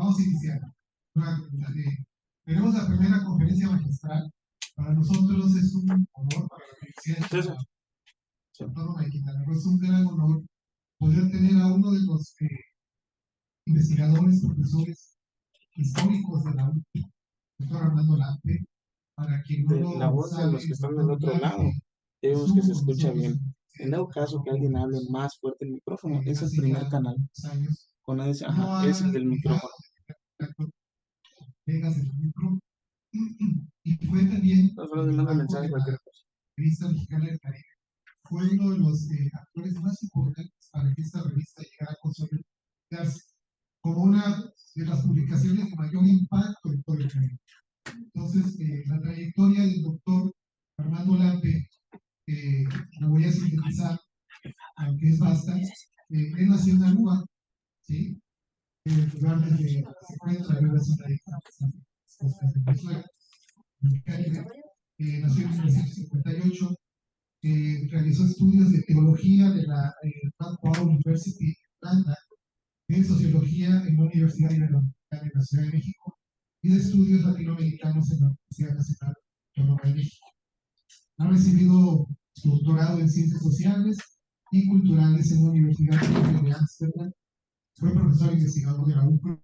vamos a iniciar. Tenemos la primera conferencia magistral. Para nosotros es un honor, para la Universidad de Autónoma de Quintana Roo, es un gran honor poder tener a uno de los investigadores, profesores históricos de la UNI, doctor Armando Lampe, para quien no lo la voz de sabe, los que están del otro lado. Vemos que se escucha bien. En dado caso que alguien hable más fuerte el micrófono, es el primer canal. Con ese, ajá, es el del micrófono. Y fue también Nos van mandando mensaje cualquier cosa. Revista Mexicana del Caribe. Fue uno de los actores más importantes para que esta revista llegara a consolidarse como una de las publicaciones de mayor impacto en todo el Caribe. Entonces, la trayectoria del doctor Armando Lampe, la voy a sintetizar, aunque es vasta. Él nació en Aruba, ¿sí? En el lugar donde se encuentra la Universidad de Venezuela, en el Caribe. Nació en 1958. Realizó estudios de teología de la Radboud University de Irlanda, de sociología en la Universidad Iberoamericana de la Ciudad de México y de estudios latinoamericanos en la Universidad Nacional Autónoma de México. Ha recibido su doctorado en ciencias sociales y culturales en la Universidad de Ámsterdam. Fue profesor investigador de la UCRO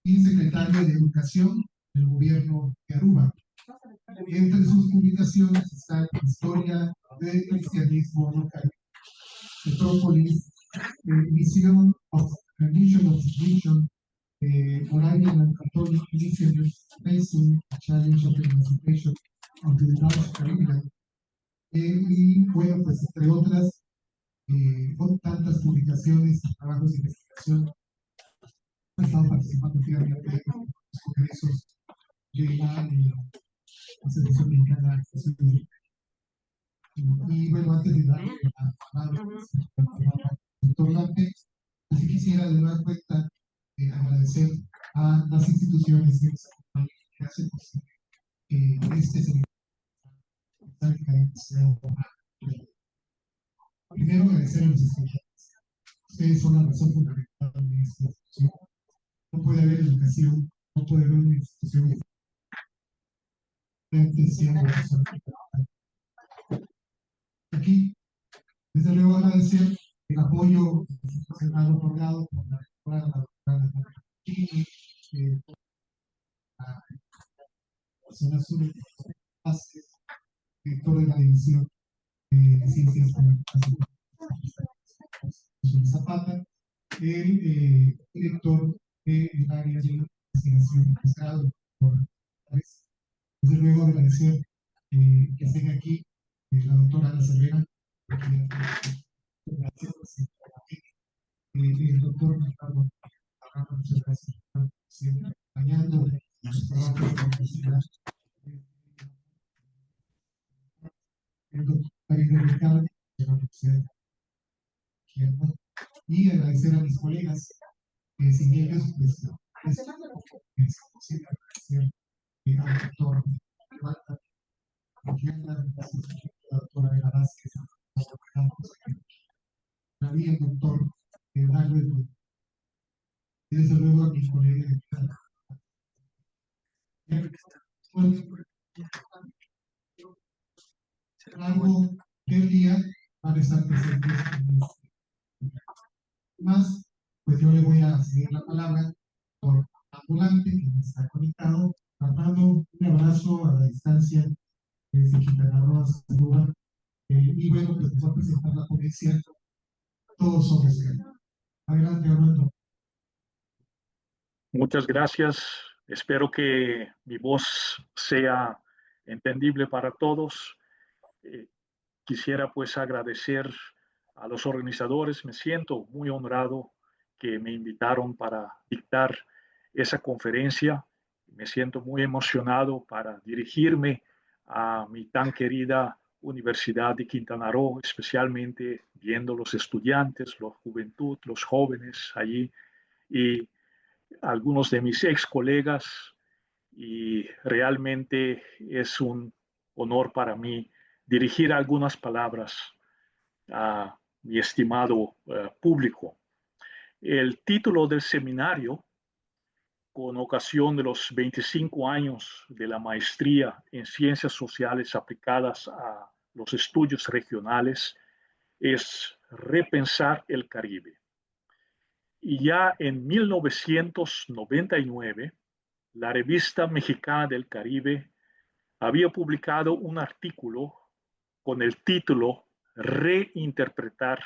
y secretario de Educación del gobierno de Aruba. Entre sus publicaciones está Historia del Cristianismo Local, Metrópolis, Vision of Religion of Mission, Moravian and Catholic Missionaries Facing a Challenge of Emancipation of the Dutch Caribbean. Y bueno, pues entre otras, con tantas publicaciones y trabajos de investigación, ha estado participando activamente en los congresos de la Asociación Mexicana de Estudios. Y bueno, antes de darle la palabra al doctor Lampe, así quisiera de nueva cuenta agradecer a las instituciones que nos acompañan, que hacen posible que este seminario sea. Primero, agradecer a los estudiantes. Ustedes son la razón fundamental de esta institución. No puede haber educación, no puede haber una institución aquí. Desde luego agradecer el apoyo institucional otorgado por la doctora Chini, la zona sur de Vázquez, director de la división de ciencias políticas y Zapata, el director del área de investigación y posgrado, desde luego agradecer que estén aquí la doctora Ana Cervera, el doctor Ricardo, muchas gracias por siempre acompañando los trabajos de la universidad, el doctor David Ricardo de la Universidad de y agradecer a mis colegas, sin ellos, pues, es posible agradecer al doctor Marta, la doctora Eva Vázquez, el doctor David, y desde luego a mi colega de algo del día para estar presentes más, pues yo le voy a seguir la palabra por ambulante que está conectado, tratando un abrazo a la distancia desde Quintana Roo hasta Aruba, y bueno, pues nos va a presentar la ponencia Todos somos Guerra. Adelante, Armando. Muchas gracias. Espero que mi voz sea entendible para todos. Quisiera pues agradecer a los organizadores. Me siento muy honrado que me invitaron para dictar esa conferencia. Me siento muy emocionado para dirigirme a mi tan querida Universidad de Quintana Roo, especialmente viendo los estudiantes, la juventud, los jóvenes allí y algunos de mis ex colegas, y realmente es un honor para mí dirigir algunas palabras a mi estimado público. El título del seminario con ocasión de los 25 años de la maestría en Ciencias Sociales aplicadas a los estudios regionales es repensar el Caribe. Y ya en 1999, la Revista Mexicana del Caribe había publicado un artículo con el título Reinterpretar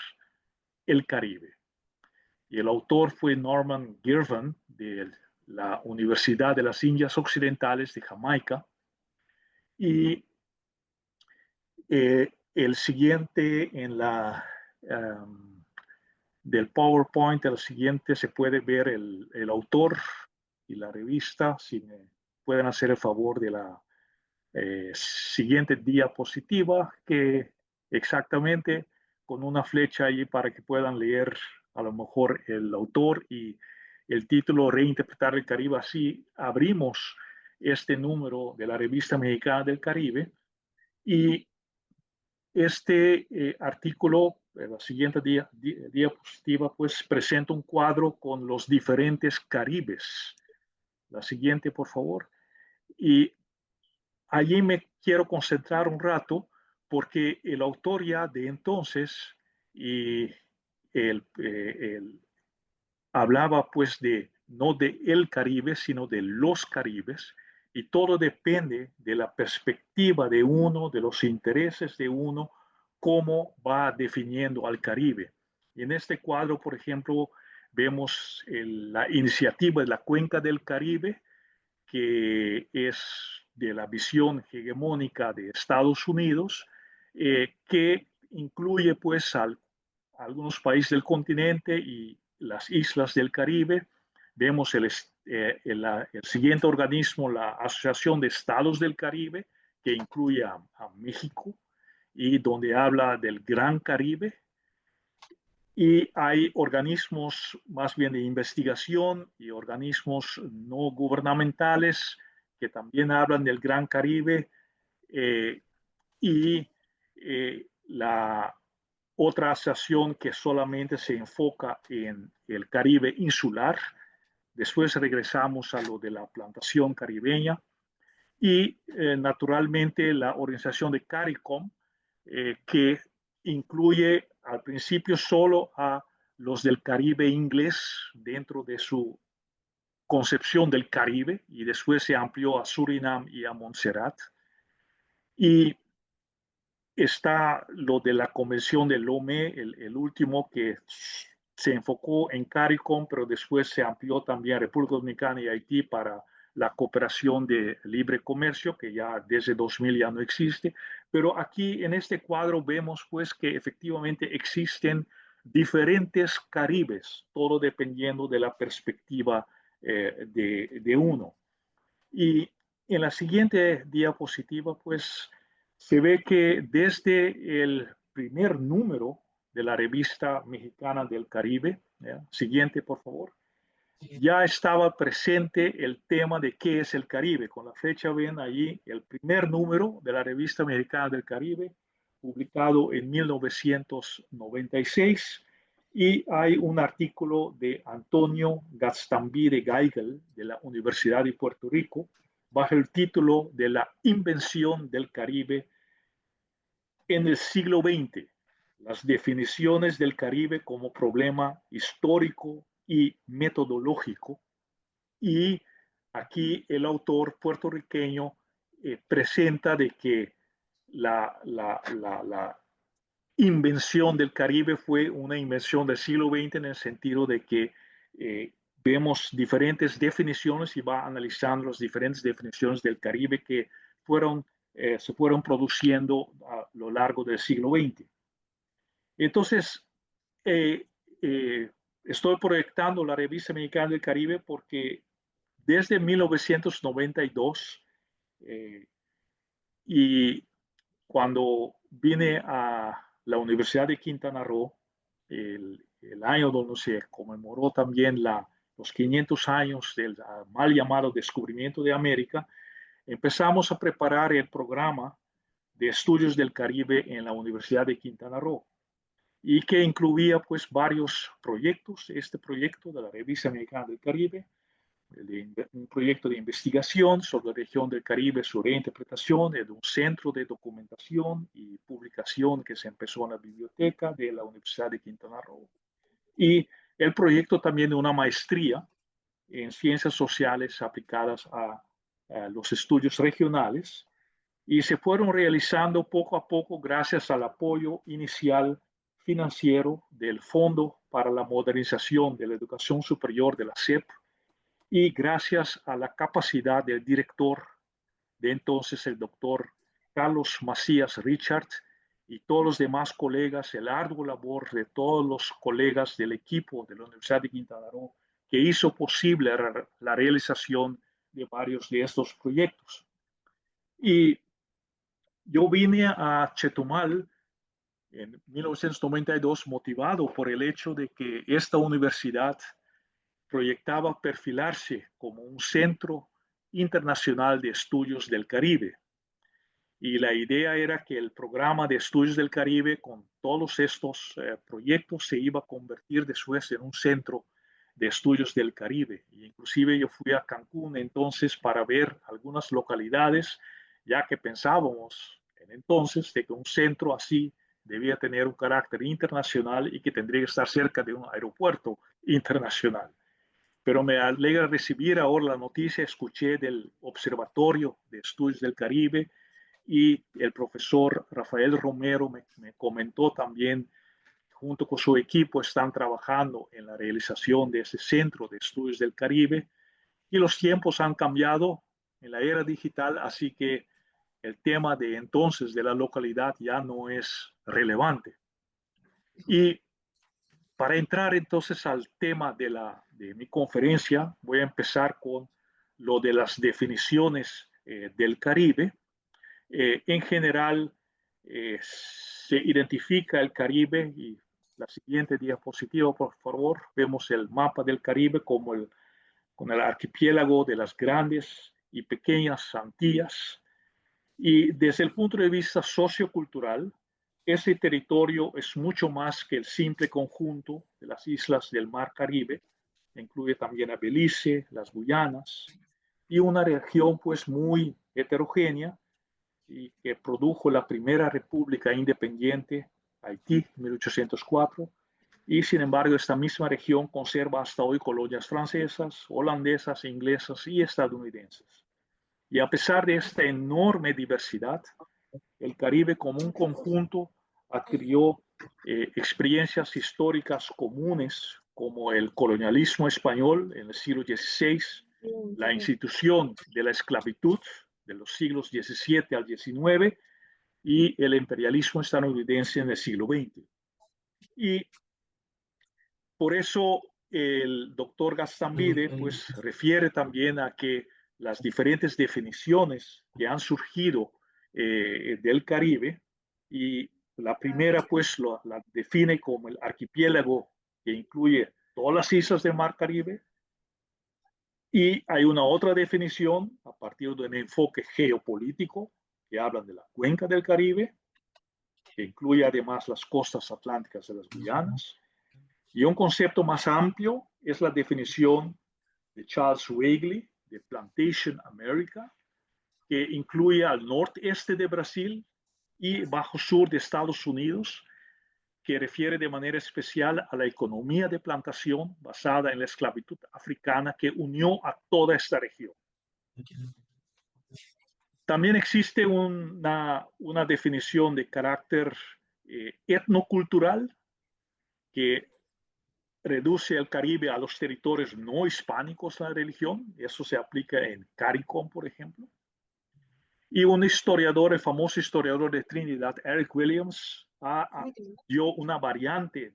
el Caribe. Y el autor fue Norman Girvan de la Universidad de las Indias Occidentales de Jamaica. Y el siguiente en la del PowerPoint, el siguiente se puede ver el autor y la revista. Si me pueden hacer el favor de la siguiente diapositiva, que exactamente con una flecha allí para que puedan leer a lo mejor el autor y el título Reinterpretar el Caribe. Así abrimos este número de la Revista Mexicana del Caribe y este artículo, la siguiente diapositiva, pues presenta un cuadro con los diferentes Caribes. La siguiente, por favor. Y allí me quiero concentrar un rato porque el autor ya de entonces y él hablaba pues de no de el Caribe, sino de los Caribes, y todo depende de la perspectiva de uno, de los intereses de uno, cómo va definiendo al Caribe. Y en este cuadro, por ejemplo, vemos la iniciativa de la Cuenca del Caribe, que es de la visión hegemónica de Estados Unidos, que incluye pues algunos países del continente y las islas del Caribe. Vemos el siguiente organismo, la Asociación de Estados del Caribe, que incluye a México y donde habla del Gran Caribe. Y hay organismos más bien de investigación y organismos no gubernamentales que también hablan del Gran Caribe, y la otra asociación que solamente se enfoca en el Caribe insular. Después regresamos a lo de la plantación caribeña y naturalmente la organización de CARICOM, que incluye al principio solo a los del Caribe inglés dentro de su concepción del Caribe y después se amplió a Surinam y a Montserrat. Y está lo de la convención de Lomé, el último que se enfocó en CARICOM, pero después se amplió también a República Dominicana y Haití para la cooperación de libre comercio, que ya desde 2000 ya no existe. Pero aquí en este cuadro vemos pues que efectivamente existen diferentes Caribes, todo dependiendo de la perspectiva de uno. Y en la siguiente diapositiva, pues se ve que desde el primer número de la revista mexicana del Caribe, ¿ya? Siguiente, por favor, ya estaba presente el tema de qué es el Caribe. Con la fecha ven allí el primer número de la revista mexicana del Caribe, publicado en 1996. Y hay un artículo de Antonio Gastambide Geigel de la Universidad de Puerto Rico bajo el título de La invención del Caribe en el siglo XX, las definiciones del Caribe como problema histórico y metodológico. Y aquí el autor puertorriqueño presenta de que la invención del Caribe fue una invención del siglo XX en el sentido de que vemos diferentes definiciones y va analizando las diferentes definiciones del Caribe que se fueron produciendo a lo largo del siglo XX. Entonces, eh, eh, estoy proyectando la revista mexicana del Caribe porque desde 1992 y cuando vine a la Universidad de Quintana Roo, el año donde se conmemoró también los 500 años del mal llamado descubrimiento de América, empezamos a preparar el programa de estudios del Caribe en la Universidad de Quintana Roo y que incluía pues varios proyectos, este proyecto de la Revista Mexicana del Caribe, un proyecto de investigación sobre la región del Caribe, su reinterpretación, de un centro de documentación y publicación que se empezó en la biblioteca de la Universidad de Quintana Roo. Y el proyecto también de una maestría en ciencias sociales aplicadas a los estudios regionales, y se fueron realizando poco a poco gracias al apoyo inicial financiero del Fondo para la Modernización de la Educación Superior de la SEP y gracias a la capacidad del director de entonces, el doctor Carlos Macías Richard, y todos los demás colegas, el arduo labor de todos los colegas del equipo de la Universidad de Quintana Roo, que hizo posible la realización de varios de estos proyectos. Y yo vine a Chetumal en 1992 motivado por el hecho de que esta universidad proyectaba perfilarse como un centro internacional de estudios del Caribe. Y la idea era que el programa de estudios del Caribe, con todos estos proyectos, se iba a convertir después en un centro de estudios del Caribe. Y inclusive yo fui a Cancún entonces para ver algunas localidades, ya que pensábamos en entonces de que un centro así debía tener un carácter internacional y que tendría que estar cerca de un aeropuerto internacional. Pero me alegra recibir ahora la noticia, escuché del Observatorio de Estudios del Caribe, y el profesor Rafael Romero me comentó también, junto con su equipo, están trabajando en la realización de ese centro de estudios del Caribe, y los tiempos han cambiado en la era digital, así que el tema de entonces de la localidad ya no es relevante. Y para entrar entonces al tema de mi conferencia, voy a empezar con lo de las definiciones del Caribe. En general, se identifica el Caribe, y la siguiente diapositiva, por favor, vemos el mapa del Caribe como con el archipiélago de las grandes y pequeñas Antillas. Y desde el punto de vista sociocultural, ese territorio es mucho más que el simple conjunto de las islas del Mar Caribe. Incluye también a Belice, las Guyanas, y una región pues muy heterogénea, y que produjo la primera república independiente, Haití, en 1804, y sin embargo esta misma región conserva hasta hoy colonias francesas, holandesas, inglesas y estadounidenses. Y a pesar de esta enorme diversidad, el Caribe como un conjunto adquirió experiencias históricas comunes como el colonialismo español en el siglo XVI, la institución de la esclavitud de los siglos XVII al XIX y el imperialismo estadounidense en el siglo XX. Y por eso el doctor Gastambide pues refiere también a que las diferentes definiciones que han surgido del Caribe, y la primera pues la define como el archipiélago que incluye todas las islas del Mar Caribe, y hay una otra definición a partir de un enfoque geopolítico que hablan de la cuenca del Caribe, que incluye además las costas atlánticas de las Guyanas. Y un concepto más amplio es la definición de Charles Weigley de Plantation America, que incluye al noreste de Brasil y bajo sur de Estados Unidos, que refiere de manera especial a la economía de plantación basada en la esclavitud africana que unió a toda esta región. También existe una definición de carácter etnocultural que reduce el Caribe a los territorios no hispánicos de la religión. Eso se aplica en CARICOM, por ejemplo. Y un historiador, el famoso historiador de Trinidad, Eric Williams, dio una variante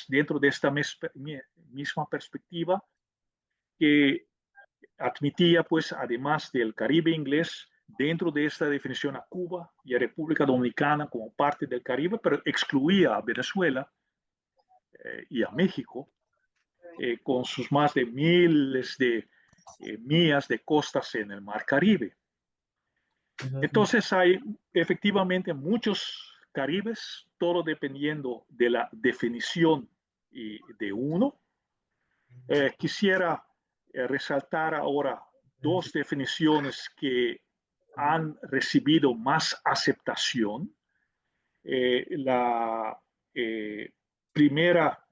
dentro de esta misma perspectiva, que admitía, pues, además del Caribe inglés, dentro de esta definición a Cuba y a República Dominicana como parte del Caribe, pero excluía a Venezuela y a México, con sus más de miles de millas de costas en el Mar Caribe. Entonces hay efectivamente muchos Caribes, todo dependiendo de la definición de uno. Quisiera resaltar ahora dos definiciones que han recibido más aceptación. La primera,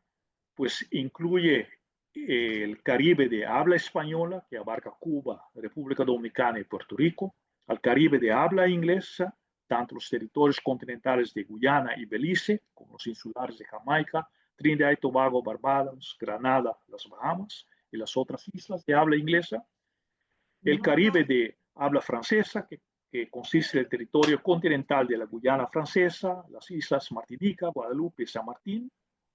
pues, incluye el Caribe de habla española, que abarca Cuba, República Dominicana y Puerto Rico, al Caribe de habla inglesa, tanto los territorios continentales de Guyana y Belice, como los insulares de Jamaica, Trinidad y Tobago, Barbados, Granada, las Bahamas y las otras islas de habla inglesa, el Caribe de habla francesa, que consiste en el territorio continental de la Guyana francesa, las islas Martinica, Guadalupe y San Martín,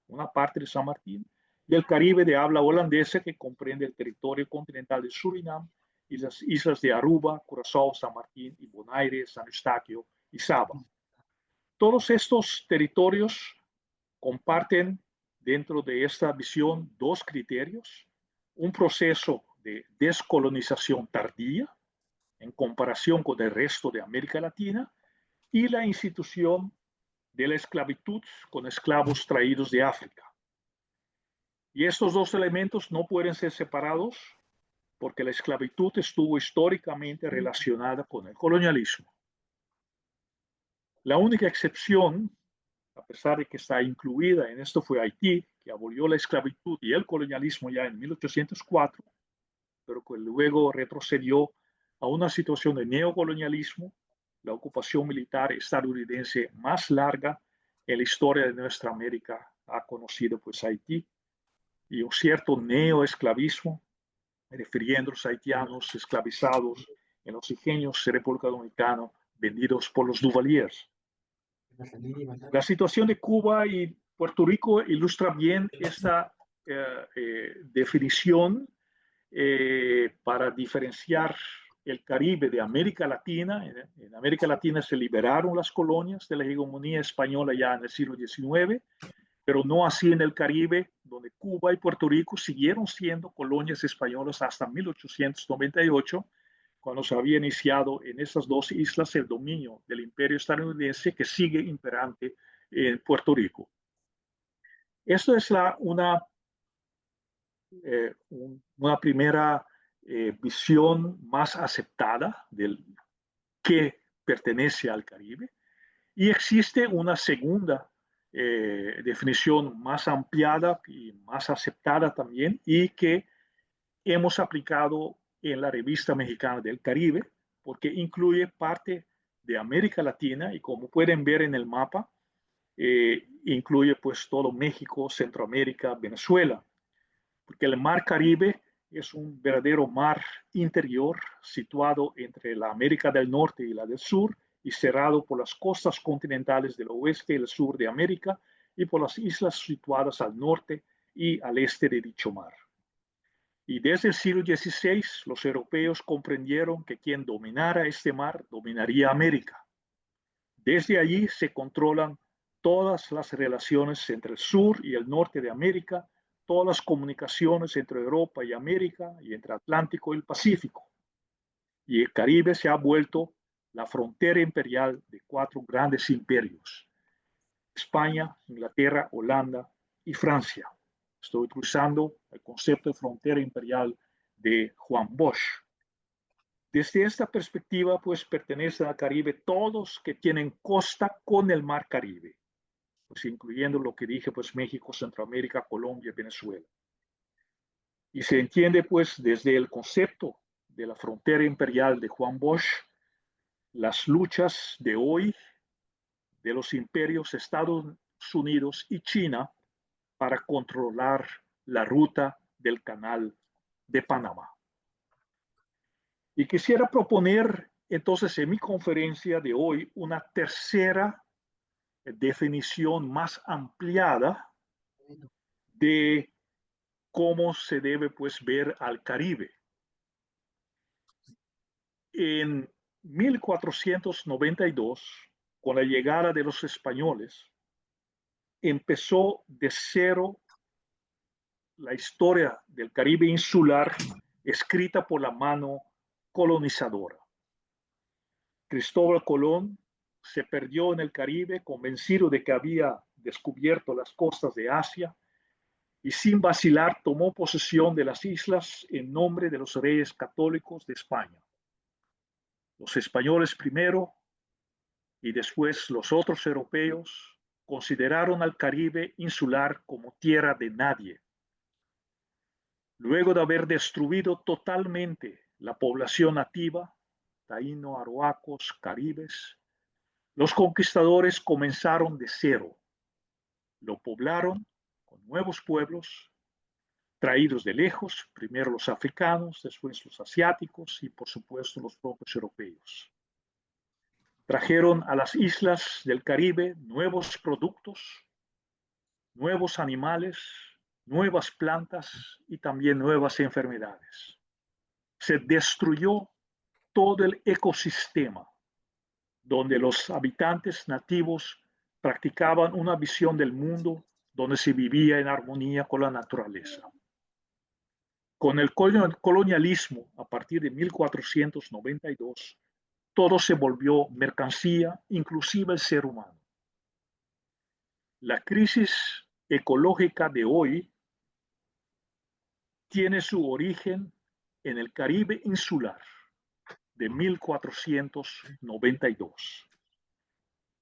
una parte de San Martín, y el Caribe de habla holandesa, que comprende el territorio continental de Surinam y las islas de Aruba, Curazao, San Martín y Bonaire, San Eustaquio y Saba. Todos estos territorios comparten dentro de esta visión dos criterios: un proceso de descolonización tardía en comparación con el resto de América Latina y la institución de la esclavitud con esclavos traídos de África. Y estos dos elementos no pueden ser separados porque la esclavitud estuvo históricamente relacionada con el colonialismo. La única excepción, a pesar de que está incluida en esto, fue Haití, que abolió la esclavitud y el colonialismo ya en 1804, pero que luego retrocedió a una situación de neocolonialismo, la ocupación militar estadounidense más larga en la historia de nuestra América ha conocido pues Haití, y un cierto neoesclavismo, refiriendo a los haitianos esclavizados en los ingenios de República Dominicana vendidos por los Duvaliers. La situación de Cuba y Puerto Rico ilustra bien esta definición para diferenciar el Caribe de América Latina. En América Latina se liberaron las colonias de la hegemonía española ya en el siglo XIX, pero no así en el Caribe, donde Cuba y Puerto Rico siguieron siendo colonias españolas hasta 1898, cuando se había iniciado en esas dos islas el dominio del imperio estadounidense, que sigue imperante en Puerto Rico. Esto es una primera visión más aceptada del que pertenece al Caribe, y existe una segunda definición más ampliada y más aceptada también, y que hemos aplicado en la Revista Mexicana del Caribe, porque incluye parte de América Latina y, como pueden ver en el mapa, incluye pues todo México, Centroamérica, Venezuela, porque el Mar Caribe es un verdadero mar interior situado entre la América del Norte y la del Sur, y cerrado por las costas continentales del oeste y el sur de América y por las islas situadas al norte y al este de dicho mar. Y desde el siglo XVI los europeos comprendieron que quien dominara este mar dominaría América. Desde allí se controlan todas las relaciones entre el sur y el norte de América, todas las comunicaciones entre Europa y América y entre Atlántico y el Pacífico. Y el Caribe se ha vuelto la frontera imperial de cuatro grandes imperios: España, Inglaterra, Holanda y Francia. Estoy utilizando el concepto de frontera imperial de Juan Bosch. Desde esta perspectiva, pues pertenecen al Caribe todos que tienen costa con el Mar Caribe, pues incluyendo lo que dije, pues México, Centroamérica, Colombia, Venezuela. Y se entiende, pues, desde el concepto de la frontera imperial de Juan Bosch, las luchas de hoy de los imperios Estados Unidos y China para controlar la ruta del Canal de Panamá. Y quisiera proponer entonces en mi conferencia de hoy una tercera definición más ampliada de cómo se debe pues ver al Caribe. En 1492, con la llegada de los españoles, empezó de cero la historia del Caribe insular, escrita por la mano colonizadora. Cristóbal Colón se perdió en el Caribe, convencido de que había descubierto las costas de Asia, y sin vacilar tomó posesión de las islas en nombre de los reyes católicos de España. Los españoles primero y después los otros europeos consideraron al Caribe insular como tierra de nadie. Luego de haber destruido totalmente la población nativa, taíno, aroacos, caribes, los conquistadores comenzaron de cero. Lo poblaron con nuevos pueblos, traídos de lejos, primero los africanos, después los asiáticos y por supuesto los propios europeos. Trajeron a las islas del Caribe nuevos productos, nuevos animales, nuevas plantas y también nuevas enfermedades. Se destruyó todo el ecosistema donde los habitantes nativos practicaban una visión del mundo donde se vivía en armonía con la naturaleza. Con el colonialismo, a partir de 1492, todo se volvió mercancía, inclusive el ser humano. La crisis ecológica de hoy tiene su origen en el Caribe insular de 1492.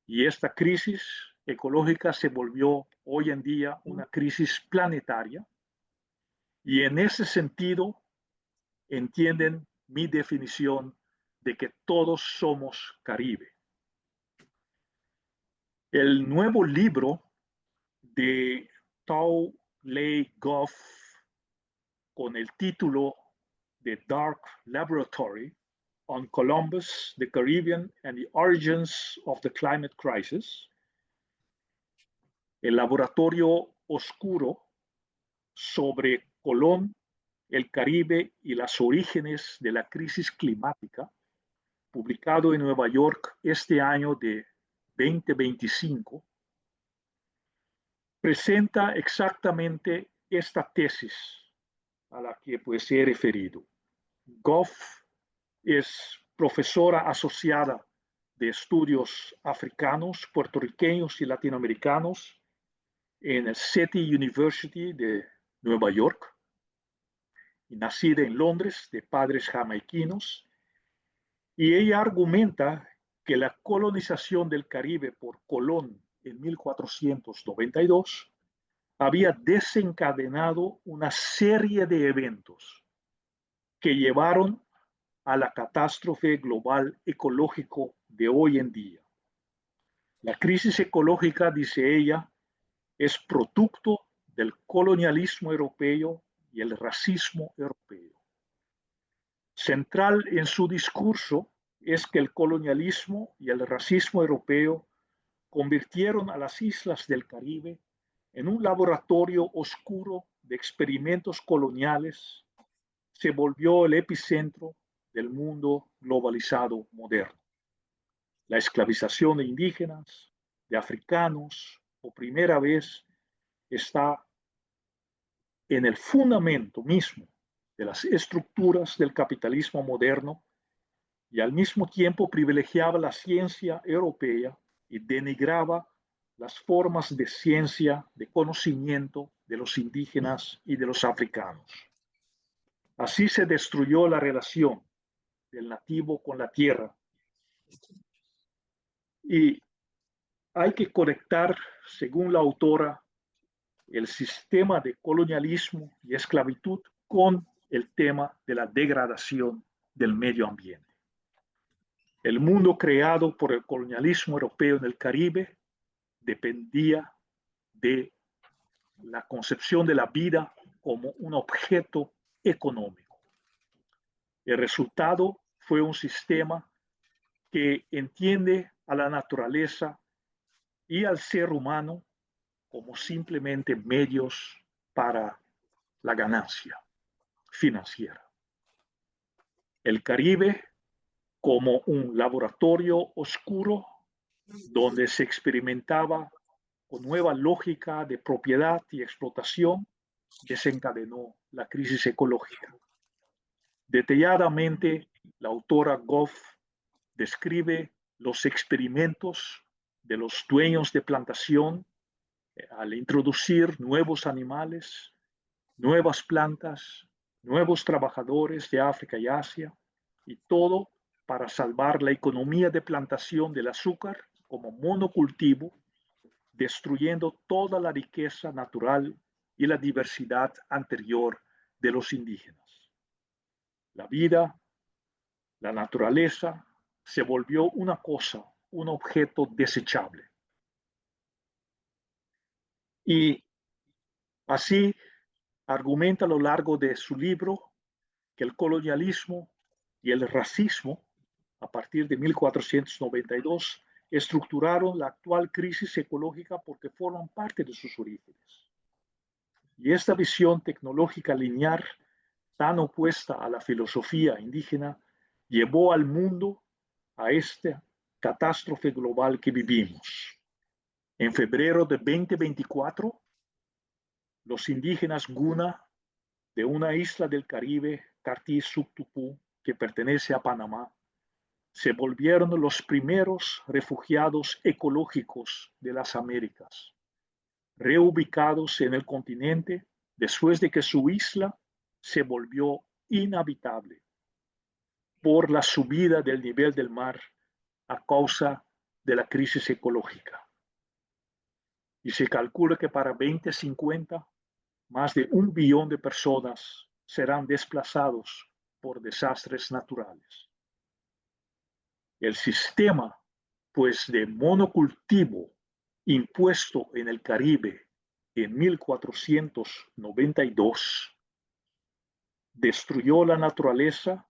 Y esta crisis ecológica se volvió hoy en día una crisis planetaria. Y en ese sentido, entienden mi definición de que todos somos Caribe. El nuevo libro de Tao Lei Goff con el título The Dark Laboratory on Columbus, the Caribbean and the Origins of the Climate Crisis, el laboratorio oscuro sobre Colón, el Caribe y los orígenes de la crisis climática, publicado en Nueva York este año de 2025, presenta exactamente esta tesis a la que pues he referido. Goff es profesora asociada de estudios africanos, puertorriqueños y latinoamericanos en el City University de Nueva York, y nacida en Londres de padres jamaiquinos, y ella argumenta que la colonización del Caribe por Colón en 1492 había desencadenado una serie de eventos que llevaron a la catástrofe global ecológico de hoy en día. La crisis ecológica, dice ella, es producto del colonialismo europeo y el racismo europeo. Central en su discurso es que el colonialismo y el racismo europeo convirtieron a las islas del Caribe en un laboratorio oscuro de experimentos coloniales. Se volvió el epicentro del mundo globalizado moderno. La esclavización de indígenas, de africanos, por primera vez está en el fundamento mismo de las estructuras del capitalismo moderno, y al mismo tiempo privilegiaba la ciencia europea y denigraba las formas de ciencia, de conocimiento de los indígenas y de los africanos. Así se destruyó la relación del nativo con la tierra. Y hay que conectar, según la autora, el sistema de colonialismo y esclavitud con el tema de la degradación del medio ambiente. El mundo creado por el colonialismo europeo en el Caribe dependía de la concepción de la vida como un objeto económico. El resultado fue un sistema que entiende a la naturaleza y al ser humano como simplemente medios para la ganancia financiera. El Caribe como un laboratorio oscuro donde se experimentaba con nueva lógica de propiedad y explotación, desencadenó la crisis ecológica. Detalladamente, la autora Goff describe los experimentos de los dueños de plantación al introducir nuevos animales, nuevas plantas, nuevos trabajadores de África y Asia, y todo para salvar la economía de plantación del azúcar como monocultivo, destruyendo toda la riqueza natural y la diversidad anterior de los indígenas. La vida, la naturaleza, se volvió una cosa, un objeto desechable. Y así argumenta a lo largo de su libro que el colonialismo y el racismo, a partir de 1492, estructuraron la actual crisis ecológica porque forman parte de sus orígenes. Y esta visión tecnológica lineal, tan opuesta a la filosofía indígena, llevó al mundo a esta catástrofe global que vivimos. En febrero de 2024, los indígenas Guna de una isla del Caribe, Cartier-Subtupú, que pertenece a Panamá, se volvieron los primeros refugiados ecológicos de las Américas, reubicados en el continente después de que su isla se volvió inhabitable por la subida del nivel del mar a causa de la crisis ecológica. Y se calcula que para 2050 más de 1 billón de personas serán desplazados por desastres naturales. El sistema, pues, de monocultivo impuesto en el Caribe en 1492 destruyó la naturaleza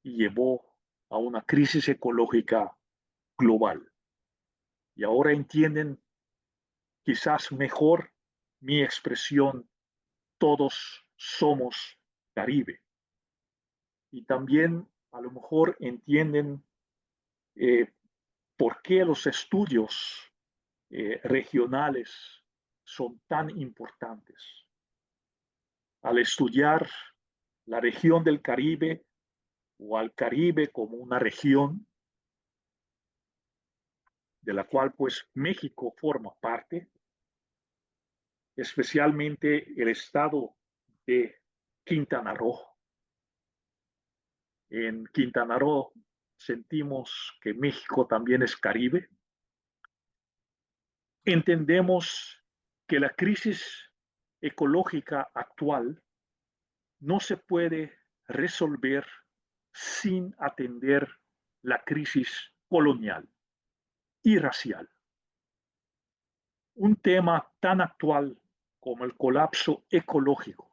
y llevó a una crisis ecológica global. Y ahora entienden quizás mejor mi expresión, todos somos Caribe. Y también a lo mejor entienden por qué los estudios regionales son tan importantes. Al estudiar la región del Caribe o al Caribe como una región de la cual pues México forma parte, especialmente el estado de Quintana Roo. En Quintana Roo sentimos que México también es Caribe. Entendemos que la crisis ecológica actual no se puede resolver sin atender la crisis colonial y racial. Un tema tan actual como el colapso ecológico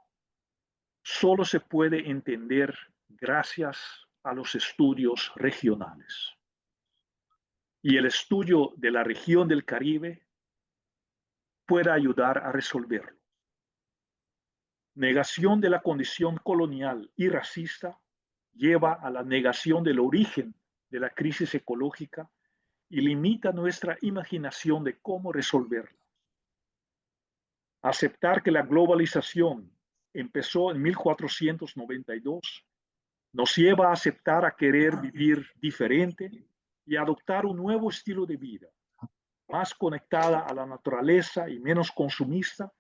solo se puede entender gracias a los estudios regionales. Y el estudio de la región del Caribe puede ayudar a resolverlo. Negación de la condición colonial y racista lleva a la negación del origen de la crisis ecológica y limita nuestra imaginación de cómo resolverla. Aceptar que la globalización empezó en 1492 nos lleva a aceptar a querer vivir diferente y adoptar un nuevo estilo de vida, más conectada a la naturaleza y menos consumista,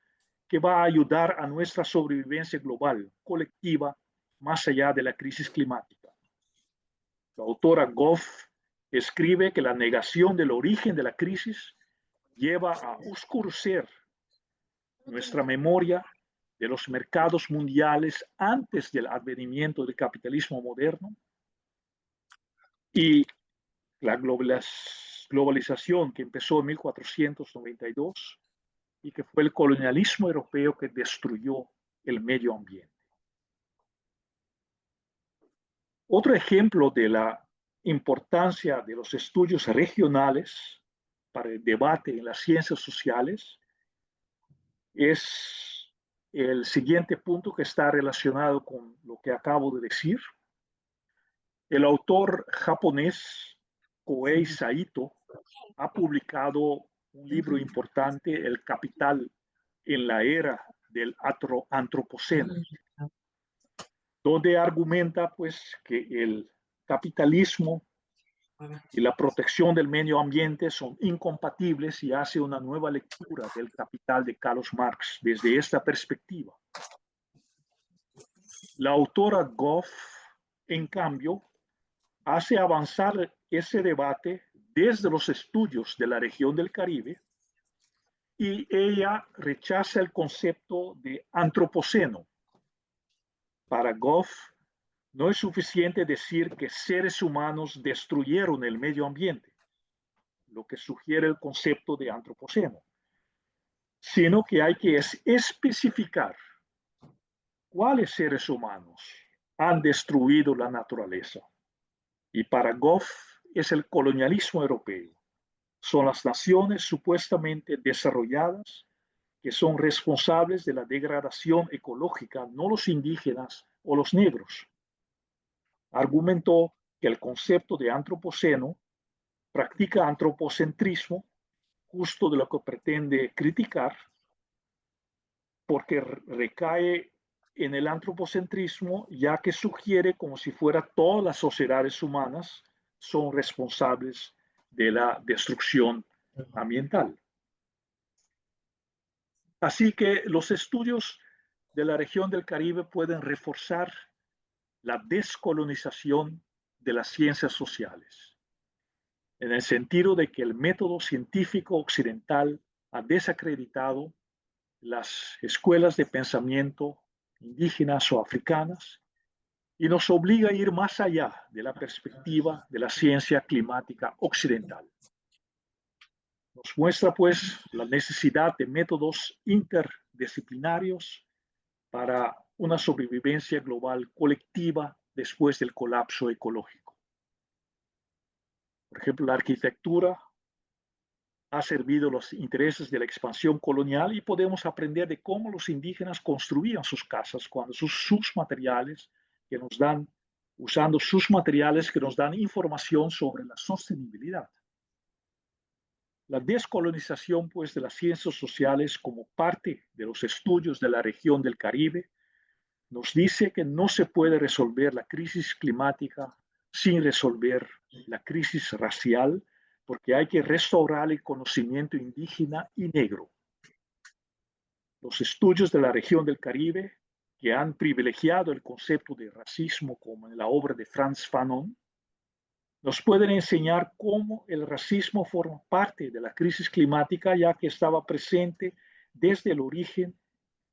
que va a ayudar a nuestra sobrevivencia global, colectiva, más allá de la crisis climática. La autora Goff escribe que la negación del origen de la crisis lleva a oscurecer nuestra memoria de los mercados mundiales antes del advenimiento del capitalismo moderno y la globalización que empezó en 1492 y que fue el colonialismo europeo que destruyó el medio ambiente. Otro ejemplo de la importancia de los estudios regionales para el debate en las ciencias sociales es el siguiente punto que está relacionado con lo que acabo de decir. El autor japonés Kohei Saito ha publicado un libro importante, El Capital en la era del antropoceno, donde argumenta pues que el capitalismo y la protección del medio ambiente son incompatibles y hace una nueva lectura del Capital de Carlos Marx desde esta perspectiva. La autora Goff, en cambio, hace avanzar ese debate desde los estudios de la región del Caribe y ella rechaza el concepto de antropoceno. Para Goff, no es suficiente decir que seres humanos destruyeron el medio ambiente, lo que sugiere el concepto de antropoceno, sino que hay que especificar cuáles seres humanos han destruido la naturaleza. Y para Goff es el colonialismo europeo. Son las naciones supuestamente desarrolladas que son responsables de la degradación ecológica, no los indígenas o los negros. Argumentó que el concepto de antropoceno practica antropocentrismo, justo de lo que pretende criticar, porque recae en el antropocentrismo, ya que sugiere como si fuera todas las sociedades humanas son responsables de la destrucción ambiental. Así que los estudios de la región del Caribe pueden reforzar la descolonización de las ciencias sociales, en el sentido de que el método científico occidental ha desacreditado las escuelas de pensamiento indígenas o africanas y nos obliga a ir más allá de la perspectiva de la ciencia climática occidental. Nos muestra, pues, la necesidad de métodos interdisciplinarios para una sobrevivencia global colectiva después del colapso ecológico. Por ejemplo, la arquitectura ha servido los intereses de la expansión colonial y podemos aprender de cómo los indígenas construían sus casas cuando sus materiales que nos dan, usando sus materiales que nos dan información sobre la sostenibilidad. La descolonización, pues, de las ciencias sociales como parte de los estudios de la región del Caribe nos dice que no se puede resolver la crisis climática sin resolver la crisis racial, porque hay que restaurar el conocimiento indígena y negro. Los estudios de la región del Caribe, que han privilegiado el concepto de racismo como en la obra de Frantz Fanon, nos pueden enseñar cómo el racismo forma parte de la crisis climática, ya que estaba presente desde el origen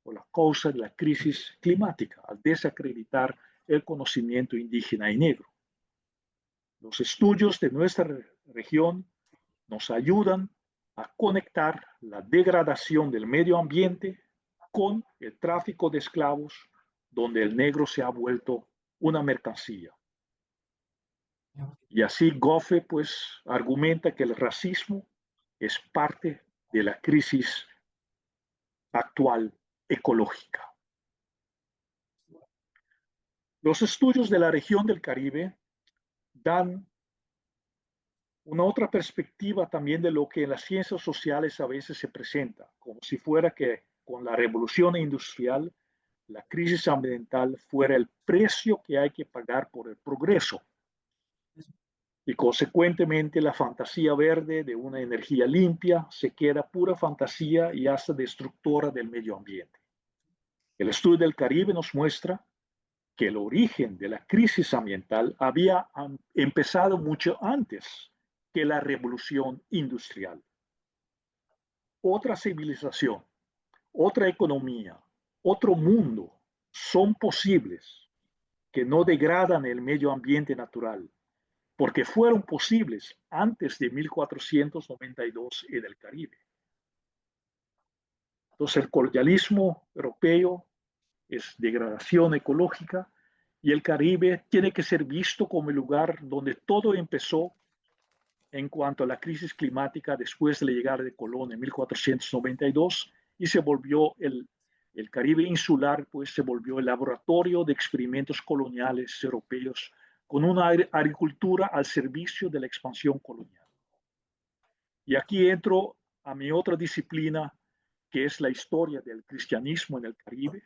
o la causa de la crisis climática, al desacreditar el conocimiento indígena y negro. Los estudios de nuestra región nos ayudan a conectar la degradación del medio ambiente con el tráfico de esclavos, donde el negro se ha vuelto una mercancía. Y así Goff, pues, argumenta que el racismo es parte de la crisis actual ecológica. Los estudios de la región del Caribe dan una otra perspectiva también de lo que en las ciencias sociales a veces se presenta, como si fuera que con la revolución industrial, la crisis ambiental fuera el precio que hay que pagar por el progreso. Y consecuentemente la fantasía verde de una energía limpia se queda pura fantasía y hasta destructora del medio ambiente. El estudio del Caribe nos muestra que el origen de la crisis ambiental había empezado mucho antes que la revolución industrial. Otra civilización, otra economía, otro mundo son posibles que no degradan el medio ambiente natural, porque fueron posibles antes de 1492 en el Caribe. Entonces el colonialismo europeo es degradación ecológica y el Caribe tiene que ser visto como el lugar donde todo empezó en cuanto a la crisis climática después de la llegada de Colón en 1492 y se volvió el Caribe insular, pues se volvió el laboratorio de experimentos coloniales europeos con una agricultura al servicio de la expansión colonial. Y aquí entro a mi otra disciplina, que es la historia del cristianismo en el Caribe.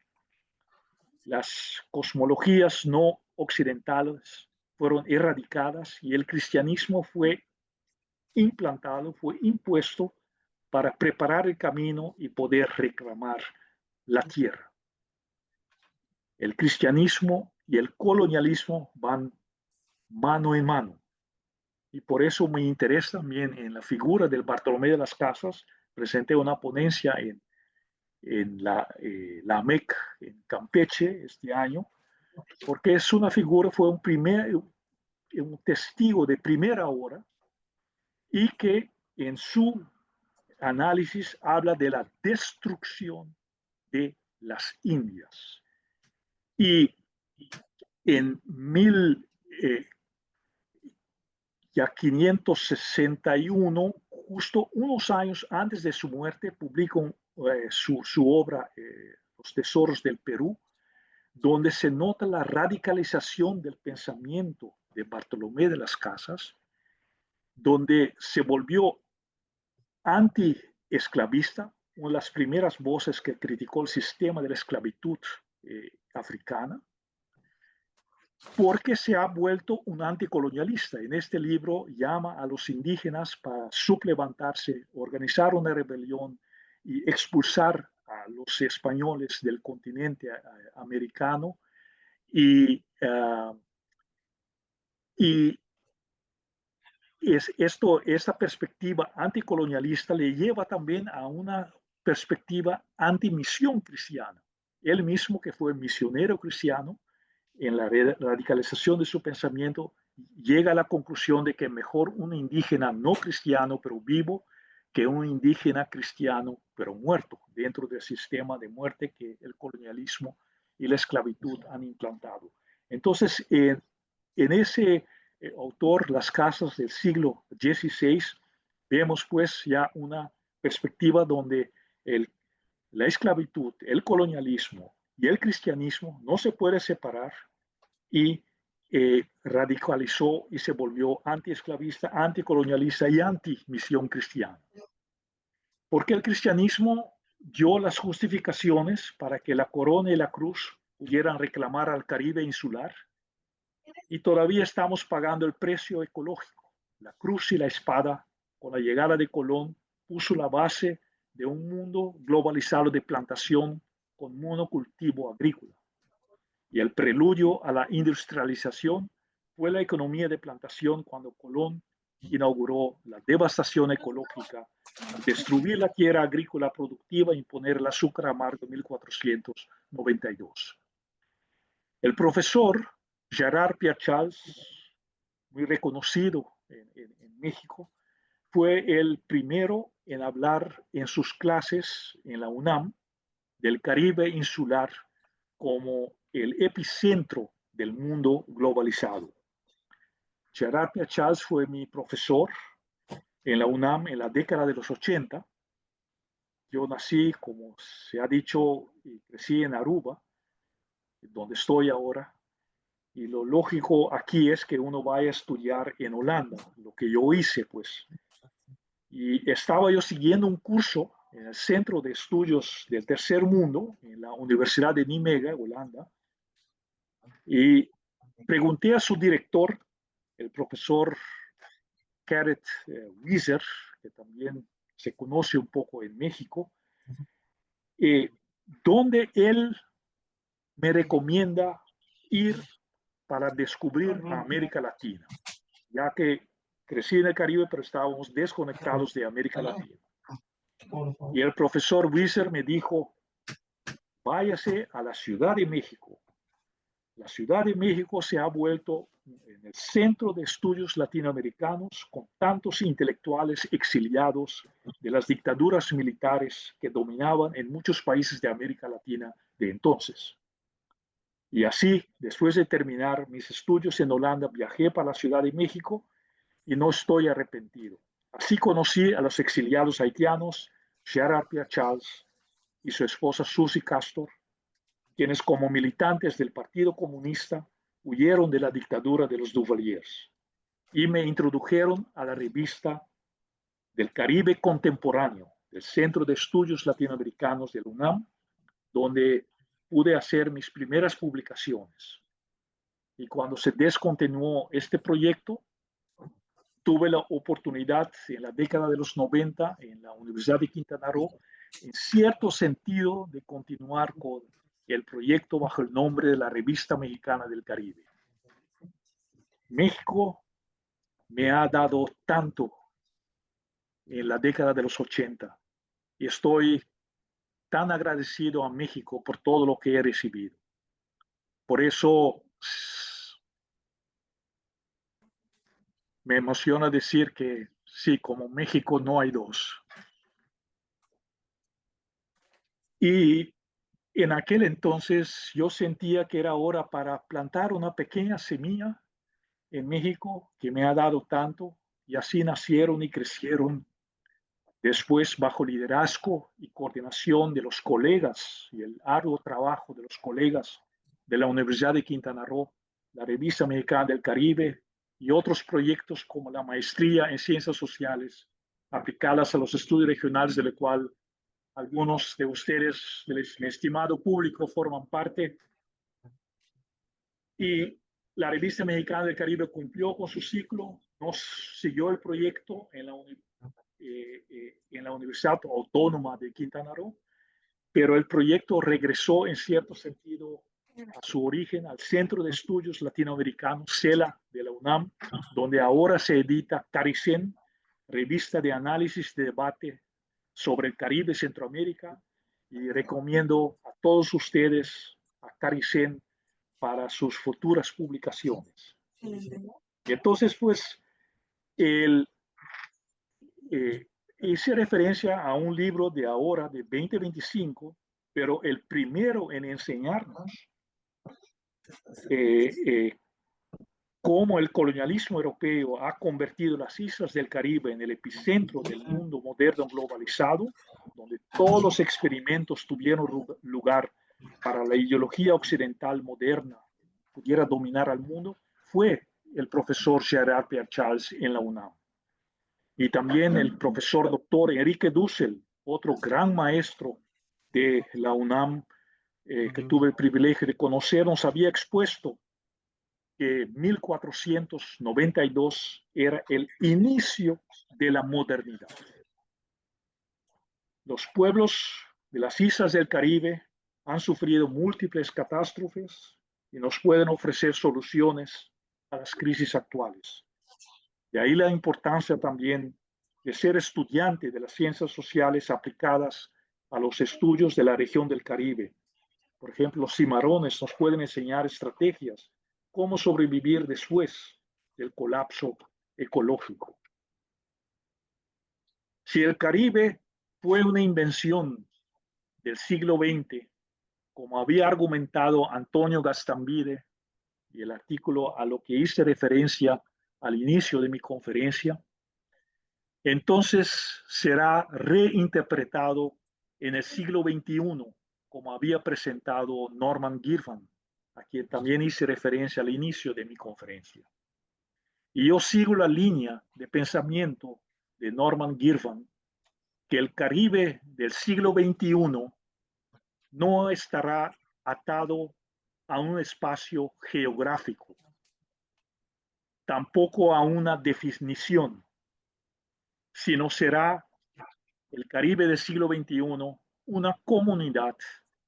Las cosmologías no occidentales fueron erradicadas y el cristianismo fue implantado, fue impuesto para preparar el camino y poder reclamar la tierra. El cristianismo y el colonialismo van mano en mano. Y por eso me interesa también en la figura del Bartolomé de las Casas. Presenté una ponencia en la MEC en Campeche este año, porque es una figura, fue un testigo de primera hora y que en su análisis habla de la destrucción de las Indias. Y en 1561, justo unos años antes de su muerte, publicó su obra, Los Tesoros del Perú, donde se nota la radicalización del pensamiento de Bartolomé de las Casas, donde se volvió anti-esclavista, una de las primeras voces que criticó el sistema de la esclavitud africana, porque se ha vuelto un anticolonialista. En este libro llama a los indígenas para sublevantarse, organizar una rebelión y expulsar a los españoles del continente americano. Y esta perspectiva anticolonialista le lleva también a una perspectiva antimisión cristiana. Él mismo, que fue misionero cristiano, en la radicalización de su pensamiento, llega a la conclusión de que mejor un indígena no cristiano pero vivo que un indígena cristiano pero muerto dentro del sistema de muerte que el colonialismo y la esclavitud han implantado. Entonces, en ese autor, Las Casas del siglo XVI, vemos pues ya una perspectiva donde la esclavitud, el colonialismo y el cristianismo no se puede separar y radicalizó y se volvió antiesclavista, anticolonialista y antimisión cristiana. Porque el cristianismo dio las justificaciones para que la corona y la cruz pudieran reclamar al Caribe insular y todavía estamos pagando el precio ecológico. La cruz y la espada, con la llegada de Colón, puso la base de un mundo globalizado de plantación con monocultivo agrícola. Y el preludio a la industrialización fue la economía de plantación cuando Colón inauguró la devastación ecológica, destruir la tierra agrícola productiva e imponer el azúcar amargo en 1492. El profesor Gerard Piachals, muy reconocido en México, fue el primero en hablar en sus clases en la UNAM del Caribe insular como el epicentro del mundo globalizado. Gerard Piachals fue mi profesor en la UNAM en la década de los 80. Yo nací, como se ha dicho, y crecí en Aruba, donde estoy ahora. Y lo lógico aquí es que uno vaya a estudiar en Holanda, lo que yo hice, pues. Y estaba yo siguiendo un curso en el Centro de Estudios del Tercer Mundo, en la Universidad de Nijmegen, Holanda, y pregunté a su director, el profesor Gerrit Wieser, que también se conoce un poco en México, donde él me recomienda ir para descubrir a América Latina, ya que crecí en el Caribe, pero estábamos desconectados de América Latina. Y el profesor Wieser me dijo, váyase a la Ciudad de México. La Ciudad de México se ha vuelto en el centro de estudios latinoamericanos con tantos intelectuales exiliados de las dictaduras militares que dominaban en muchos países de América Latina de entonces. Y así, después de terminar mis estudios en Holanda, viajé para la Ciudad de México y no estoy arrepentido. Así conocí a los exiliados haitianos, Gerard Piachals y su esposa Susie Castor, quienes como militantes del Partido Comunista huyeron de la dictadura de los Duvaliers y me introdujeron a la revista del Caribe Contemporáneo, del Centro de Estudios Latinoamericanos de la UNAM, donde pude hacer mis primeras publicaciones. Y cuando se descontinuó este proyecto, tuve la oportunidad en la década de los 90 en la Universidad de Quintana Roo, en cierto sentido, de continuar con el proyecto bajo el nombre de la Revista Mexicana del Caribe. México me ha dado tanto en la década de los 80 y estoy tan agradecido a México por todo lo que he recibido. Por eso me emociona decir que sí, como México no hay dos. Y en aquel entonces yo sentía que era hora para plantar una pequeña semilla en México que me ha dado tanto, y así nacieron y crecieron después bajo liderazgo y coordinación de los colegas y el arduo trabajo de los colegas de la Universidad de Quintana Roo, la Revista Mexicana del Caribe y otros proyectos como la maestría en ciencias sociales aplicadas a los estudios regionales, de la cual algunos de ustedes, del estimado público, forman parte. Y la Revista Mexicana del Caribe cumplió con su ciclo, nos siguió el proyecto en la Universidad Autónoma de Quintana Roo, pero el proyecto regresó en cierto sentido a su origen, al Centro de Estudios Latinoamericanos, CELA, de la UNAM, donde ahora se edita CARICEN, revista de análisis y debate sobre el Caribe y Centroamérica, y recomiendo a todos ustedes a CARICEN para sus futuras publicaciones. Y entonces, pues, el, hice referencia a un libro de ahora, de 2025, pero el primero en enseñarnos eh, eh, cómo el colonialismo europeo ha convertido las islas del Caribe en el epicentro del mundo moderno globalizado, donde todos los experimentos tuvieron lugar para la ideología occidental moderna pudiera dominar al mundo, fue el profesor Gerard Pierre Charles en la UNAM. Y también el profesor doctor Enrique Dussel, otro gran maestro de la UNAM, que tuve el privilegio de conocer, nos había expuesto que 1492 era el inicio de la modernidad. Los pueblos de las islas del Caribe han sufrido múltiples catástrofes y nos pueden ofrecer soluciones a las crisis actuales. De ahí la importancia también de ser estudiante de las ciencias sociales aplicadas a los estudios de la región del Caribe. Por ejemplo, los cimarrones nos pueden enseñar estrategias, cómo sobrevivir después del colapso ecológico. Si el Caribe fue una invención del siglo XX, como había argumentado Antonio Gastambide, y el artículo a lo que hice referencia al inicio de mi conferencia, entonces será reinterpretado en el siglo XXI, como había presentado Norman Girvan, a quien también hice referencia al inicio de mi conferencia. Y yo sigo la línea de pensamiento de Norman Girvan, que el Caribe del siglo XXI no estará atado a un espacio geográfico, tampoco a una definición, sino será el Caribe del siglo XXI una comunidad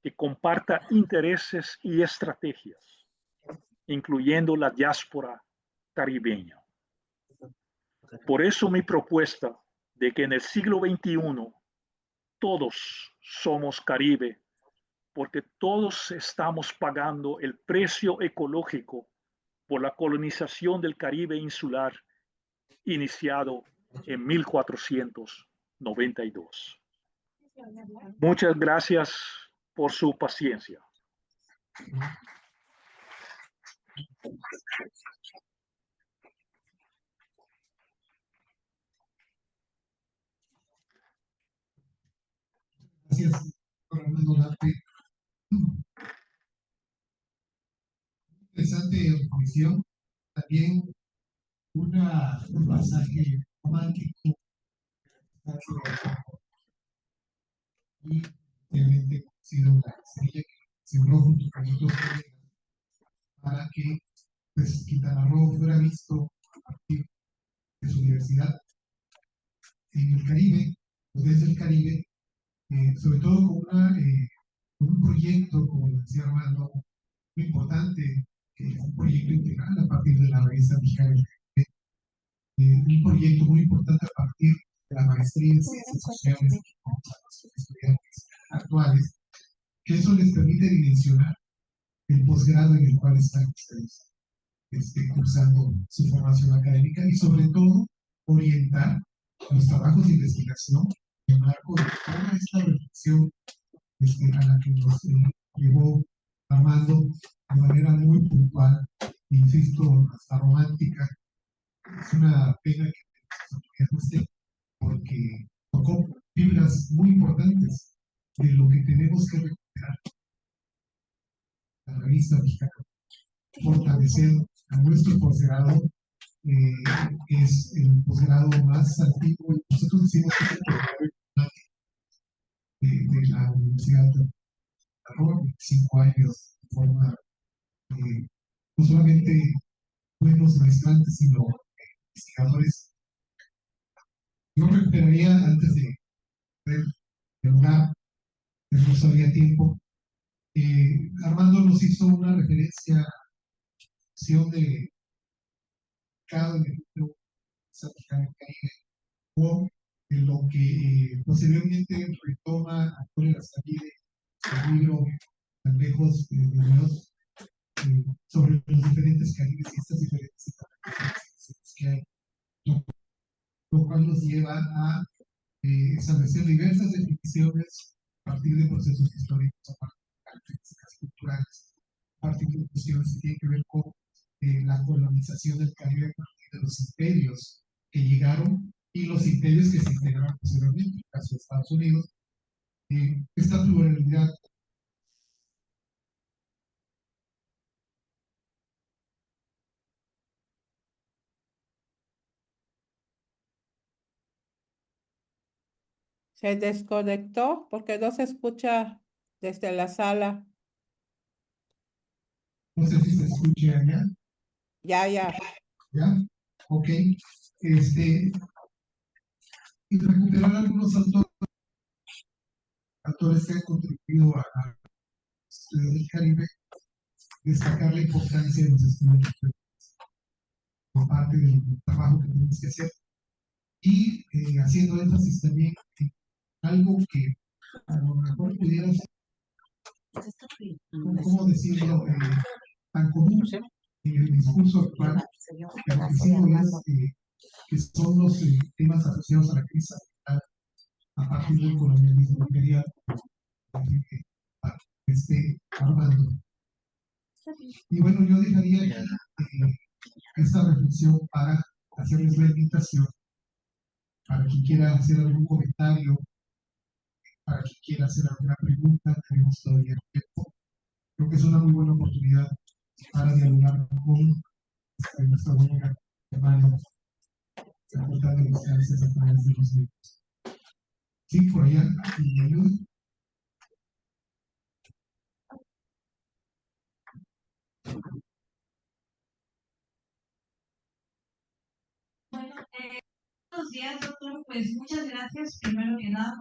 que comparta intereses y estrategias, incluyendo la diáspora caribeña. Por eso mi propuesta de que en el siglo XXI todos somos Caribe, porque todos estamos pagando el precio ecológico por la colonización del Caribe insular iniciado en 1492. Muchas gracias por su paciencia. Gracias por darte interesante reflexión. También un pasaje romántico y realmente considero la semilla que sembró junto con otros para que pues Quintana Roo fuera visto a partir de su universidad en el Caribe, o desde el Caribe, sobre todo con un proyecto, como lo decía Armando, muy importante, un proyecto integral a partir de la revista mexicana del Caribe, un proyecto muy importante a partir de la maestría en ciencias sociales con los estudiantes actuales, que eso les permite dimensionar el posgrado en el cual están ustedes cursando su formación académica y sobre todo orientar los trabajos de investigación en el marco de toda esta reflexión a la que nos llevó Armando de manera muy puntual, insisto, hasta romántica. Es una pena que no esté, porque tocó fibras muy importantes de lo que tenemos que recuperar la revista mexicana, fortalecer a nuestro posgrado, es el posgrado más antiguo, y nosotros decimos que es el posgrado de la Universidad de Roma, 25 años de forma no solamente buenos maestrantes, sino investigadores. Yo recuperaría antes de ver el lugar, que no sabía tiempo. Armando nos hizo una referencia a la acción de cada elemento del Caribe, o de lo que posteriormente retoma Antonio Lastaride, el libro Tan lejos de Dios, sobre los diferentes Caribes y estas diferentes etapas que hay, lo cual nos lleva a establecer diversas definiciones a partir de procesos históricos, a partir de características culturales, a partir de cuestiones que tienen que ver con la colonización del Caribe a partir de los imperios que llegaron y los imperios que se integraron posteriormente, en el caso de Estados Unidos. Esta pluralidad Se desconectó porque no se escucha desde la sala. no sé si se escuche allá. Ya. ¿Ya? Ok. Y recuperar algunos autores que han contribuido a estudios del Caribe, destacar la importancia de los estudios por parte del trabajo que tenemos que hacer y haciendo énfasis también en algo que a lo mejor pudiera ser, ¿cómo decirlo?, tan común en el discurso actual, pero que sí lo es, que son los temas asociados a la crisis ambiental a partir del colonialismo imperial, Armando. Y bueno, yo dejaría aquí esta reflexión para hacerles la invitación, para quien quiera hacer algún comentario, para quien quiera hacer alguna pregunta, tenemos todavía tiempo. Creo que es una muy buena oportunidad para dialogar con nuestra buena hermana, Facultad de las Ciencias a través de los libros. Sí, por allá, y me ayuda. Bueno, buenos días, doctor. Pues muchas gracias, primero que nada,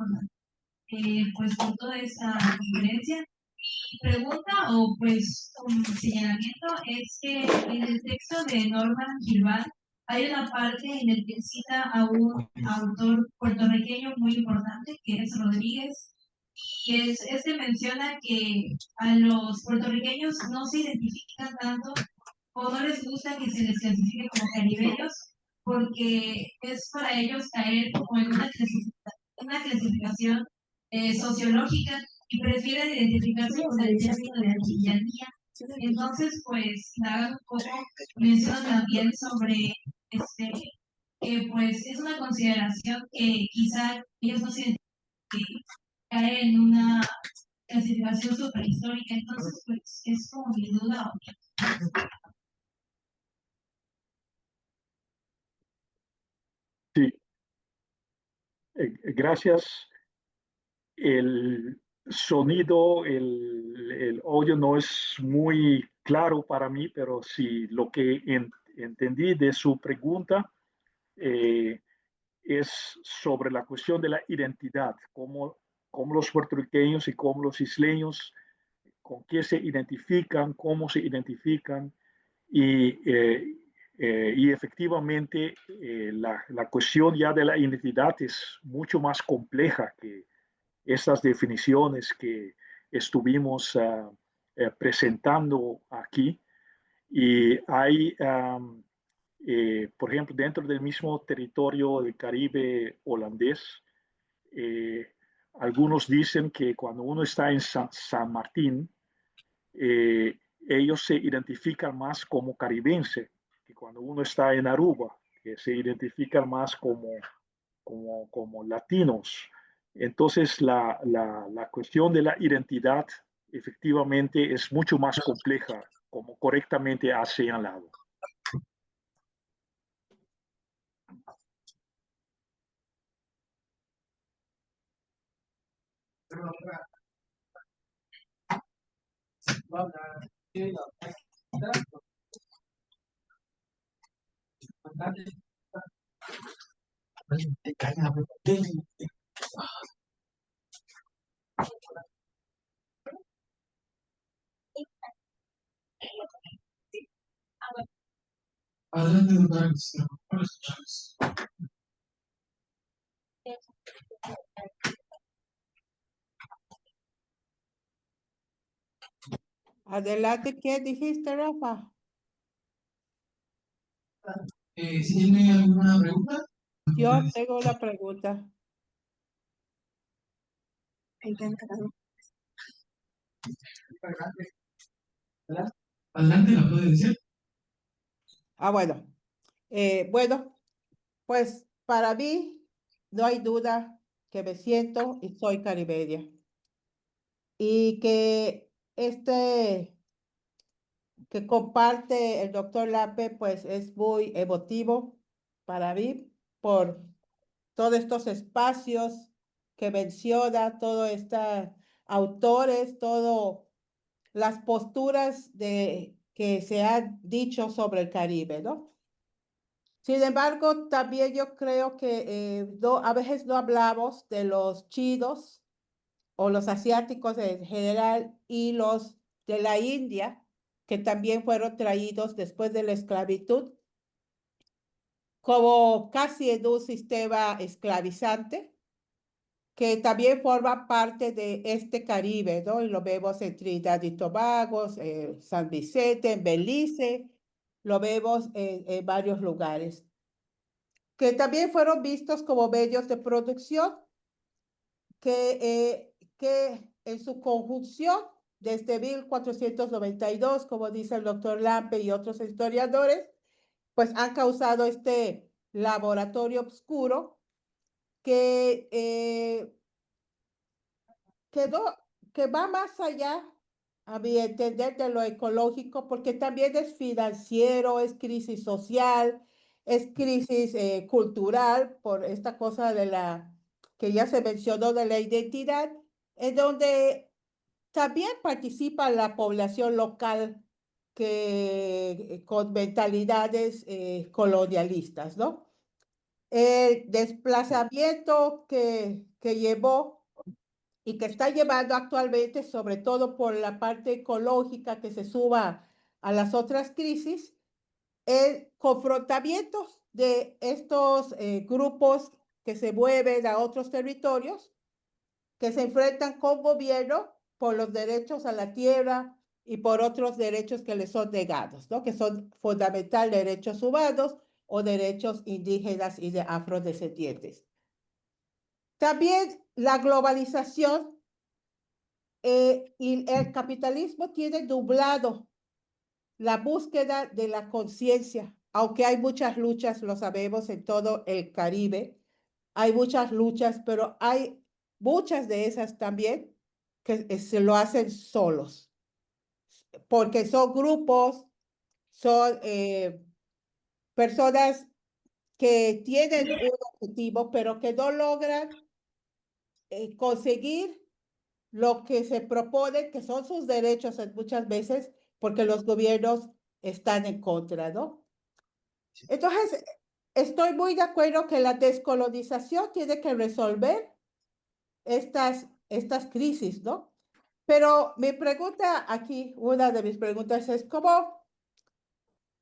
pues, por toda esta conferencia. Mi pregunta o pues un señalamiento es que en el texto de Norman Gilbert hay una parte en la que cita a un autor puertorriqueño muy importante, que es Rodríguez, y este menciona que a los puertorriqueños no se identifican tanto o no les gusta que se les clasifique como caribeños porque es para ellos caer como en una clasificación sociológica y prefieren identificarse con el término de artillanía. Entonces, pues, nada, un poco menciona también sobre que pues es una consideración que quizá ellos no se identifican, que cae en una clasificación superhistórica. Entonces, pues, es como mi duda. Sí, gracias. El sonido, el audio no es muy claro para mí, pero si lo que entendí de su pregunta es sobre la cuestión de la identidad, cómo los puertorriqueños y cómo los isleños, con qué se identifican, cómo se identifican y efectivamente la cuestión ya de la identidad es mucho más compleja que estas definiciones que estuvimos presentando aquí. Y hay, por ejemplo, dentro del mismo territorio del Caribe holandés, eh, algunos dicen que cuando uno está en San Martín, ellos se identifican más como caribense que cuando uno está en Aruba, que se identifican más como latinos. Entonces, la cuestión de la identidad efectivamente es mucho más compleja, como correctamente ha señalado. Adelante, doctora Cristina, por escucharles. Adelante, ¿qué dijiste, Rafa? Si tiene alguna pregunta. Yo tengo una pregunta. Adelante, la puede decir. Bueno. Bueno, pues para mí no hay duda que me siento y soy caribeña. Y que que comparte el doctor Lape, pues es muy emotivo para mí por todos estos espacios que menciona, todos estos autores, todas las posturas que se han dicho sobre el Caribe, ¿no? Sin embargo, también yo creo que a veces no hablamos de los chinos o los asiáticos en general y los de la India, que también fueron traídos después de la esclavitud, como casi en un sistema esclavizante, que también forma parte de este Caribe, ¿no? Y lo vemos en Trinidad y Tobago, San Vicente, en Belice, lo vemos en varios lugares, que también fueron vistos como medios de producción, que en su conjunción, desde 1492, como dice el doctor Lampe y otros historiadores, pues han causado este laboratorio oscuro que, que va más allá, a mi entender, de lo ecológico, porque también es financiero, es crisis social, es crisis cultural, por esta cosa que ya se mencionó de la identidad, en donde también participa la población local con mentalidades colonialistas, ¿no? El desplazamiento que llevó y que está llevando actualmente, sobre todo por la parte ecológica que se suba a las otras crisis, el confrontamientos de estos grupos que se mueven a otros territorios, que se enfrentan con gobierno por los derechos a la tierra y por otros derechos que les son negados, ¿no? Que son fundamental derechos humanos o derechos indígenas y de afrodescendientes. También la globalización y el capitalismo tiene nublado la búsqueda de la conciencia, aunque hay muchas luchas, lo sabemos, en todo el Caribe, hay muchas luchas, pero hay muchas de esas también que se lo hacen solos, porque son grupos, son personas que tienen un objetivo, pero que no logran conseguir lo que se propone, que son sus derechos muchas veces, porque los gobiernos están en contra, ¿no? Entonces, estoy muy de acuerdo que la descolonización tiene que resolver estas crisis, ¿no? Pero mi pregunta aquí, una de mis preguntas es,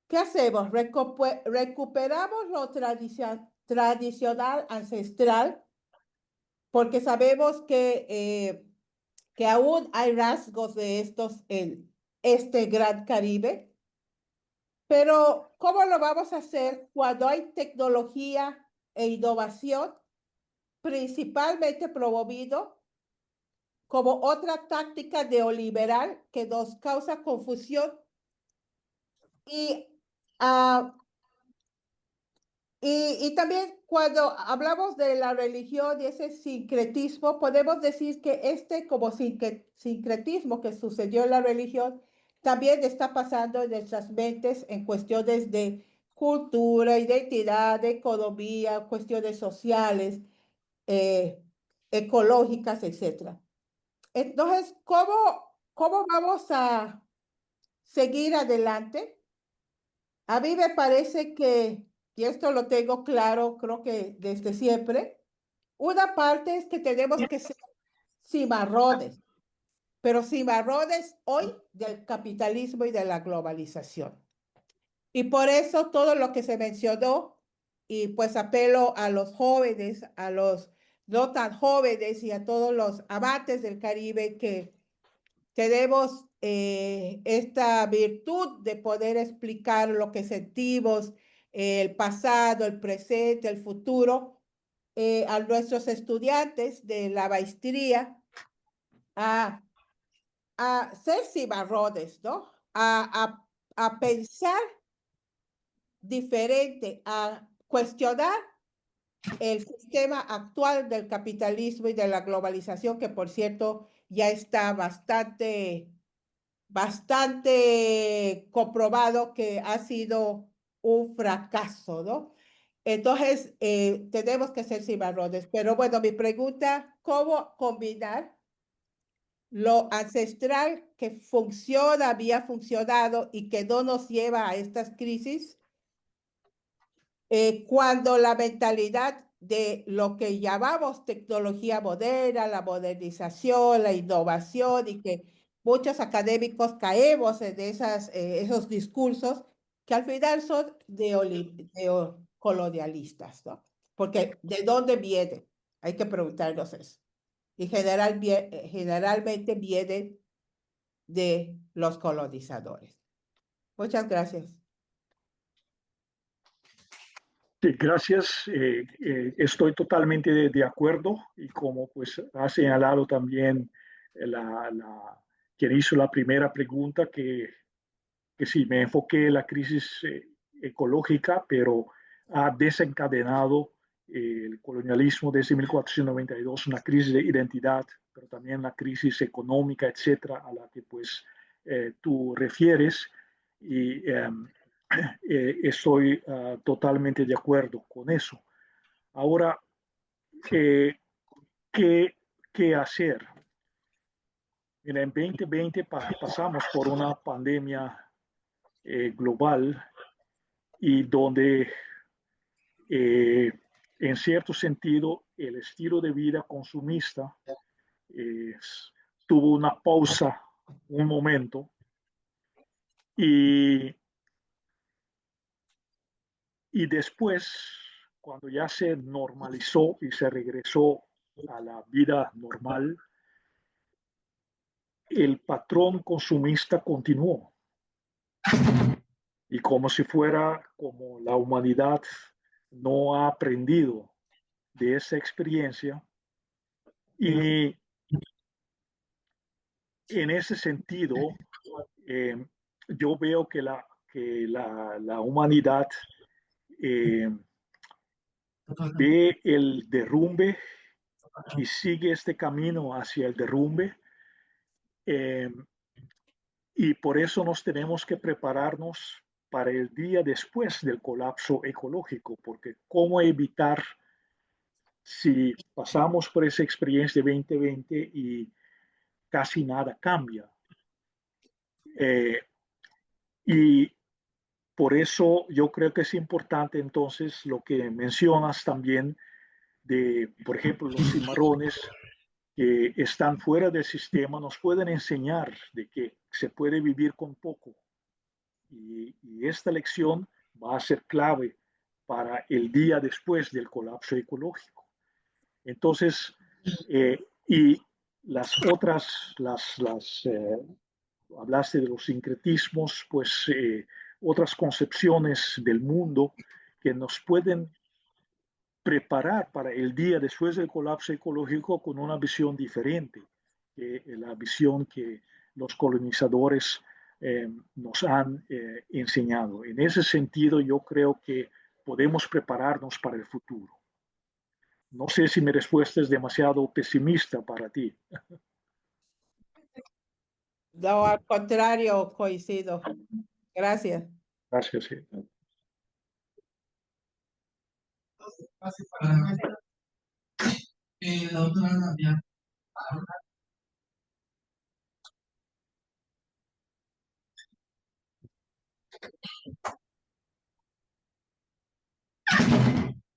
¿qué hacemos? ¿Recuperamos lo tradicional, ancestral? Porque sabemos que aún hay rasgos de estos en este gran Caribe. Pero, ¿cómo lo vamos a hacer cuando hay tecnología e innovación, principalmente promovido como otra táctica neoliberal que nos causa confusión? Y, ah, y también cuando hablamos de la religión y ese sincretismo, podemos decir que este como sincretismo que sucedió en la religión también está pasando en nuestras mentes en cuestiones de cultura, identidad, economía, cuestiones sociales, eh, ecológicas, etc. Entonces, ¿cómo vamos a seguir adelante? A mí me parece que, y esto lo tengo claro, creo que desde siempre, una parte es que tenemos que ser cimarrones, pero cimarrones hoy del capitalismo y de la globalización. Y por eso todo lo que se mencionó, y pues apelo a los jóvenes, a los no tan jóvenes y a todos los amantes del Caribe que tenemos esta virtud de poder explicar lo que sentimos, el pasado, el presente, el futuro, a nuestros estudiantes de la maestría a, a ser cimarrones, ¿no? A pensar diferente, a cuestionar el sistema actual del capitalismo y de la globalización, que por cierto ya está bastante comprobado que ha sido un fracaso, ¿no? Entonces, tenemos que ser cimarrones. Pero bueno, mi pregunta, ¿cómo combinar lo ancestral que funciona, había funcionado y que no nos lleva a estas crisis, cuando la mentalidad de lo que llamamos tecnología moderna, la modernización, la innovación y que muchos académicos caemos en esos discursos que al final son neocolonialistas, ¿no? Porque ¿de dónde viene? Hay que preguntarnos eso. Y generalmente viene de los colonizadores. Muchas gracias. Sí, gracias. Estoy totalmente de acuerdo y como pues ha señalado también quien hizo la primera pregunta, que sí, me enfoqué en la crisis ecológica, pero ha desencadenado el colonialismo desde 1492, una crisis de identidad, pero también la crisis económica, etcétera, a la que pues tú refieres. Y estoy totalmente de acuerdo con eso. Ahora, eh, ¿qué, ¿qué hacer? Mira, en 2020 pasamos por una pandemia global y donde eh, en cierto sentido el estilo de vida consumista eh, tuvo una pausa, un momento, y, y después, cuando ya se normalizó y se regresó a la vida normal, el patrón consumista continuó. Y como si fuera como la humanidad no ha aprendido de esa experiencia. Y en ese sentido, eh, yo veo que la humanidad eh, ve el derrumbe y sigue este camino hacia el derrumbe. Eh, y por eso nos tenemos que prepararnos para el día después del colapso ecológico, porque cómo evitar si pasamos por esa experiencia de 2020 y casi nada cambia. Y por eso yo creo que es importante entonces lo que mencionas también de, por ejemplo, los cimarrones que están fuera del sistema nos pueden enseñar de que se puede vivir con poco. Y esta lección va a ser clave para el día después del colapso ecológico. Entonces, y las otras, hablaste de los sincretismos, pues otras concepciones del mundo que nos pueden preparar para el día después del colapso ecológico con una visión diferente, la visión que los colonizadores nos han enseñado. En ese sentido, yo creo que podemos prepararnos para el futuro. No sé si mi respuesta es demasiado pesimista para ti. No, al contrario, coincido. Gracias. Gracias. La doctora Nadia.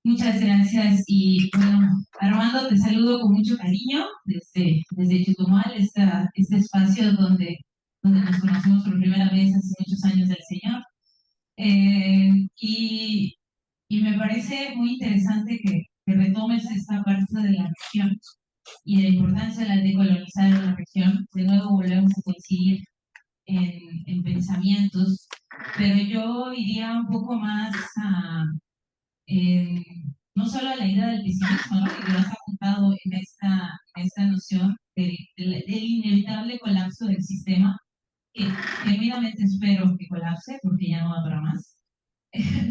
Muchas gracias y bueno, Armando, te saludo con mucho cariño desde Chetumal, este espacio donde nos conocimos por primera vez hace muchos años del Señor. Y me parece muy interesante que retomes esta parte de la región y de la importancia de la decolonizar en la región. De nuevo volvemos a coincidir en pensamientos, pero yo iría un poco más a no solo a la idea del pesimismo, ¿no? Que lo has apuntado en esta noción del inevitable colapso del sistema, que genuinamente espero que colapse porque ya no va para más.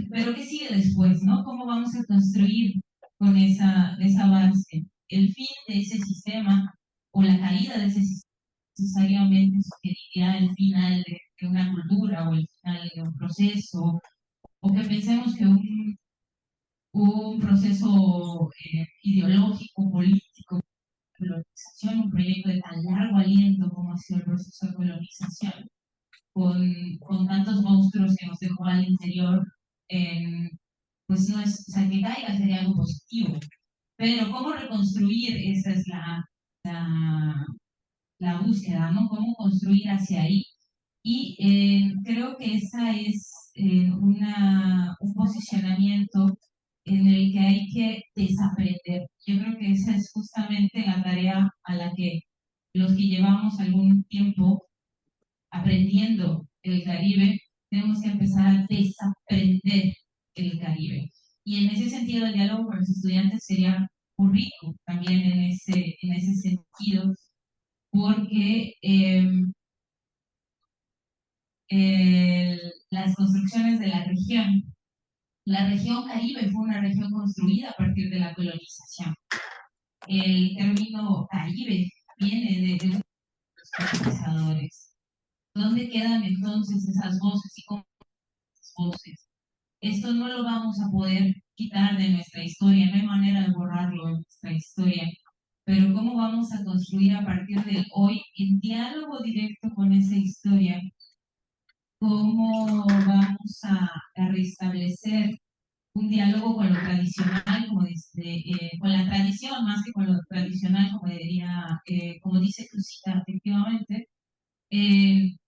Pero ¿qué sigue después, no? ¿Cómo vamos a construir con esa base? El fin de ese sistema o la caída de ese sistema necesariamente sugeriría el final de una cultura o el final de un proceso, o que pensemos que un proceso ideológico, político, colonización, un proyecto de tan largo aliento como ha sido el proceso de colonización, con tantos monstruos que nos dejó al interior, pues no es, o sea, que caiga sería algo positivo. Pero cómo reconstruir, esa es la búsqueda, ¿no? Cómo construir hacia ahí. Y creo que esa es un posicionamiento en el que hay que desaprender. Yo creo que esa es justamente la tarea a la que los que llevamos algún tiempo aprendiendo el Caribe, tenemos que empezar a desaprender el Caribe. Y en ese sentido, el diálogo con los estudiantes sería muy rico también en ese sentido, porque las construcciones de la región Caribe fue una región construida a partir de la colonización. El término Caribe viene de los colonizadores. ¿Dónde quedan entonces esas voces y cómo esas voces? Esto no lo vamos a poder quitar de nuestra historia, no hay manera de borrarlo de nuestra historia, pero ¿cómo vamos a construir a partir de hoy en diálogo directo con esa historia? ¿Cómo vamos a restablecer un diálogo con lo tradicional, con la tradición más que con lo tradicional, como dice Cruzita, efectivamente, en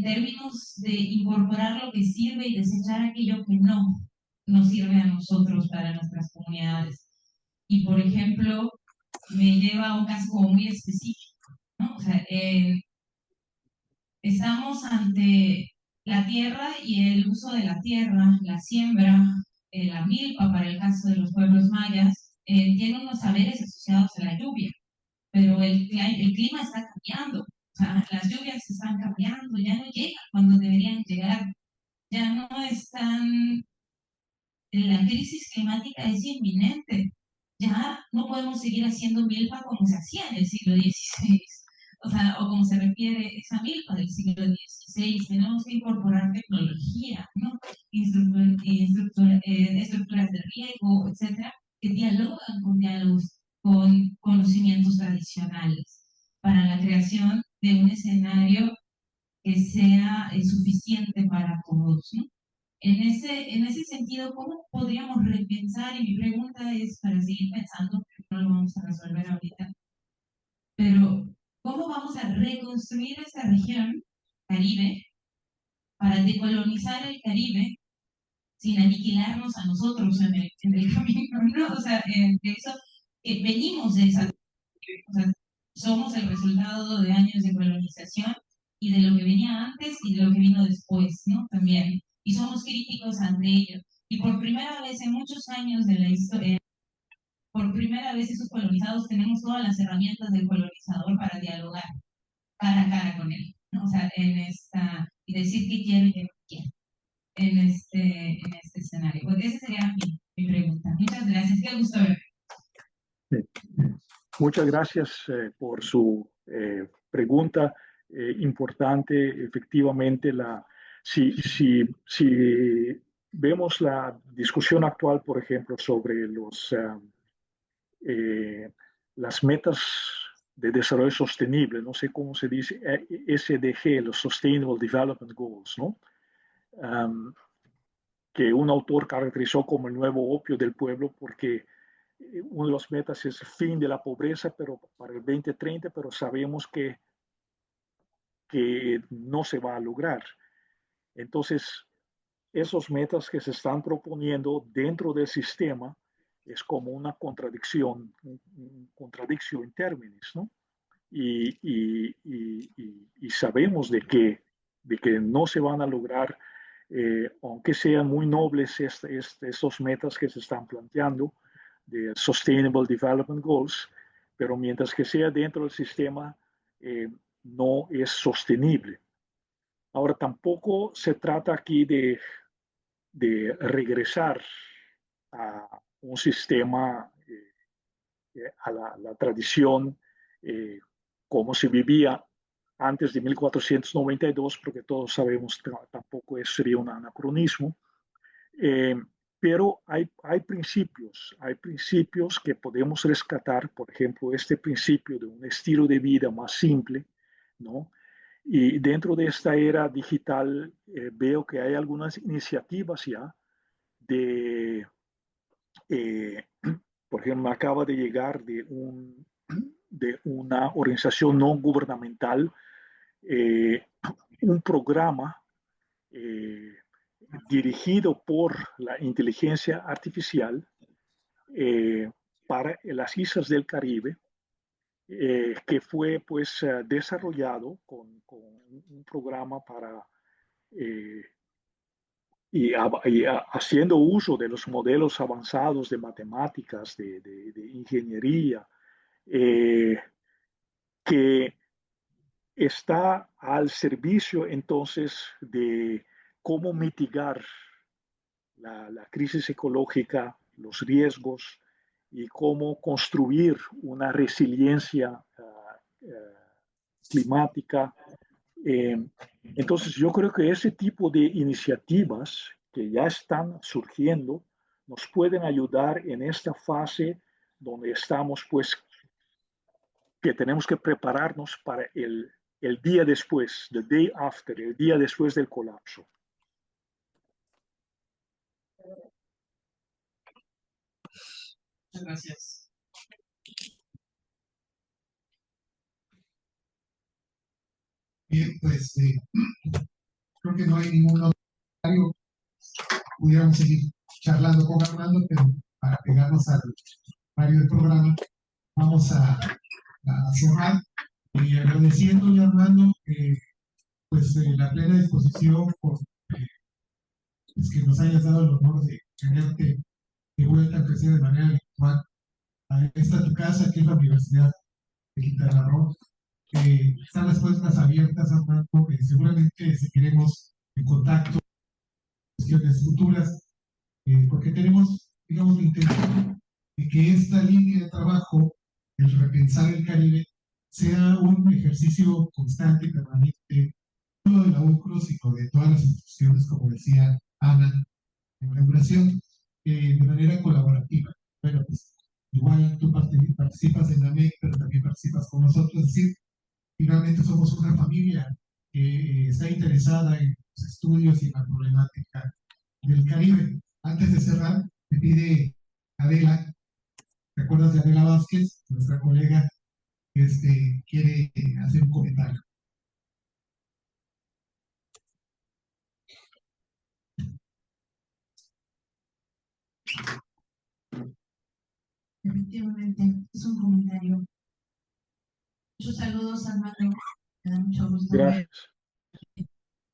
términos de incorporar lo que sirve y desechar aquello que no nos sirve a nosotros para nuestras comunidades? Y, por ejemplo, me lleva a un caso como muy específico, ¿no? O sea, estamos ante la tierra y el uso de la tierra, la siembra, la milpa para el caso de los pueblos mayas, tiene unos saberes asociados a la lluvia, pero el clima está cambiando, o sea, las lluvias están cambiando, ya no llegan cuando deberían llegar, ya no están, la crisis climática es inminente, ya no podemos seguir haciendo milpa como se hacía en el siglo XVI, o sea, o como se refiere esa milpa del siglo XVI, tenemos que incorporar tecnología, ¿no? Estructuras de riego, etcétera, que dialogan con conocimientos tradicionales para la creación de un escenario que sea suficiente para todos, ¿no? En ese sentido, ¿cómo podríamos repensar? Y mi pregunta es para seguir pensando, no lo vamos a resolver ahorita, pero ¿cómo vamos a reconstruir esta región, Caribe, para decolonizar el Caribe sin aniquilarnos a nosotros en el camino, ¿no? O sea, de eso, venimos de esa, o sea, somos el resultado de años de colonización y de lo que venía antes y de lo que vino después, ¿no? También. Y somos críticos ante ello. Y por primera vez en muchos años de la historia, por primera vez esos colonizados tenemos todas las herramientas del colonizador para dialogar cara a cara con él, ¿no? O sea, y decir qué quiero y qué no quiero en este escenario. Pues esa sería mi pregunta. Muchas gracias. Qué gusto ver. Muchas gracias por su pregunta importante. Efectivamente, si vemos la discusión actual, por ejemplo, sobre las metas de desarrollo sostenible, no sé cómo se dice, SDG, los Sustainable Development Goals, ¿no? Que un autor caracterizó como el nuevo opio del pueblo porque uno de los metas es el fin de la pobreza, pero para el 2030, pero sabemos que no se va a lograr. Entonces, esos metas que se están proponiendo dentro del sistema es como una contradicción, contradicción en términos, ¿no? Y sabemos de que no se van a lograr, aunque sean muy nobles estos metas que se están planteando, de Sustainable Development Goals, pero mientras que sea dentro del sistema, no es sostenible. Ahora, tampoco se trata aquí de regresar a un sistema, a la tradición, como se vivía antes de 1492, porque todos sabemos que tampoco eso sería un anacronismo. Pero hay principios que podemos rescatar, por ejemplo, este principio de un estilo de vida más simple, ¿no? Y dentro de esta era digital veo que hay algunas iniciativas ya de, eh, por ejemplo, me acaba de llegar de una organización no gubernamental, eh, un programa eh, dirigido por la inteligencia artificial para las islas del Caribe, que fue pues desarrollado con un programa para haciendo uso de los modelos avanzados de matemáticas, de ingeniería, que está al servicio entonces de cómo mitigar la crisis ecológica, los riesgos y cómo construir una resiliencia climática. Entonces, yo creo que ese tipo de iniciativas que ya están surgiendo nos pueden ayudar en esta fase donde estamos, pues, que tenemos que prepararnos para el día después, the day after, el día después del colapso. Muchas gracias. Bien, pues creo que no hay ningún otro comentario. Pudiéramos seguir charlando con Armando, pero para pegarnos al horario del programa, vamos a cerrar agradeciéndole a Armando pues la plena disposición por pues, que nos hayas dado el honor de tenerte de vuelta a crecer de manera virtual a esta tu casa, que es la Universidad de Quintana Roo. Están las puertas abiertas, Armando, seguramente seguiremos en contacto en cuestiones futuras, porque tenemos, digamos, la intención de que esta línea de trabajo, el repensar el Caribe, sea un ejercicio constante y permanente, no solo de la UCRO, sino de todas las instituciones, como decía Ana en la inauguración, de manera colaborativa. Bueno, pues igual tú participas en la MEC, pero también participas con nosotros, es decir, finalmente somos una familia que está interesada en los estudios y la problemática del Caribe. Antes de cerrar, me pide Adela, ¿te acuerdas de Adela Vázquez, nuestra colega, que quiere hacer un comentario? Efectivamente, es un comentario. Muchos saludos, Armando. Me da mucho gusto ver. Gracias.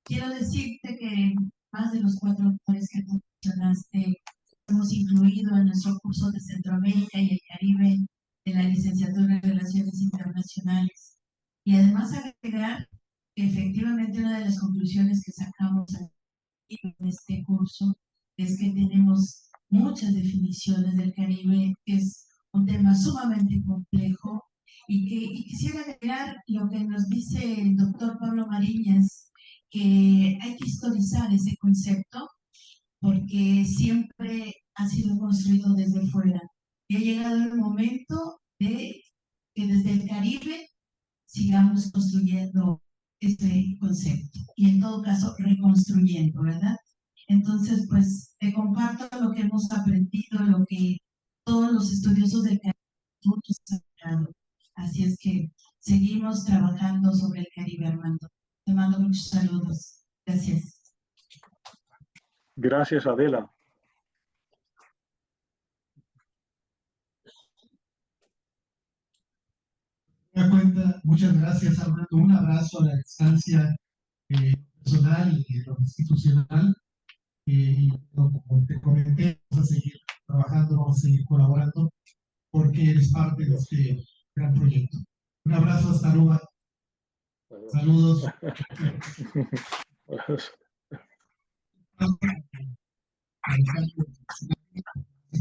Quiero decirte que más de los 4 autores que tú mencionaste hemos incluido en nuestro curso de Centroamérica y el Caribe de la licenciatura en Relaciones Internacionales. Y además agregar que efectivamente una de las conclusiones que sacamos en este curso es que tenemos muchas definiciones del Caribe, que es un tema sumamente complejo y quisiera agregar lo que nos dice el doctor Pablo Mariñas, que hay que historizar ese concepto porque siempre ha sido construido desde fuera. Y ha llegado el momento de que desde el Caribe sigamos construyendo este concepto y en todo caso reconstruyendo, ¿verdad? Entonces, pues te comparto lo que hemos aprendido, lo que todos los estudiosos del Caribe han sacado. Así es que seguimos trabajando sobre el Caribe, Armando. Te mando muchos saludos. Gracias. Gracias, Adela. Cuenta, muchas gracias, Armando. Un abrazo a la distancia personal y lo institucional. Y como te comenté, vamos a seguir trabajando, vamos a seguir colaborando, porque eres parte de este gran proyecto. Un abrazo hasta Aruba. Saludos.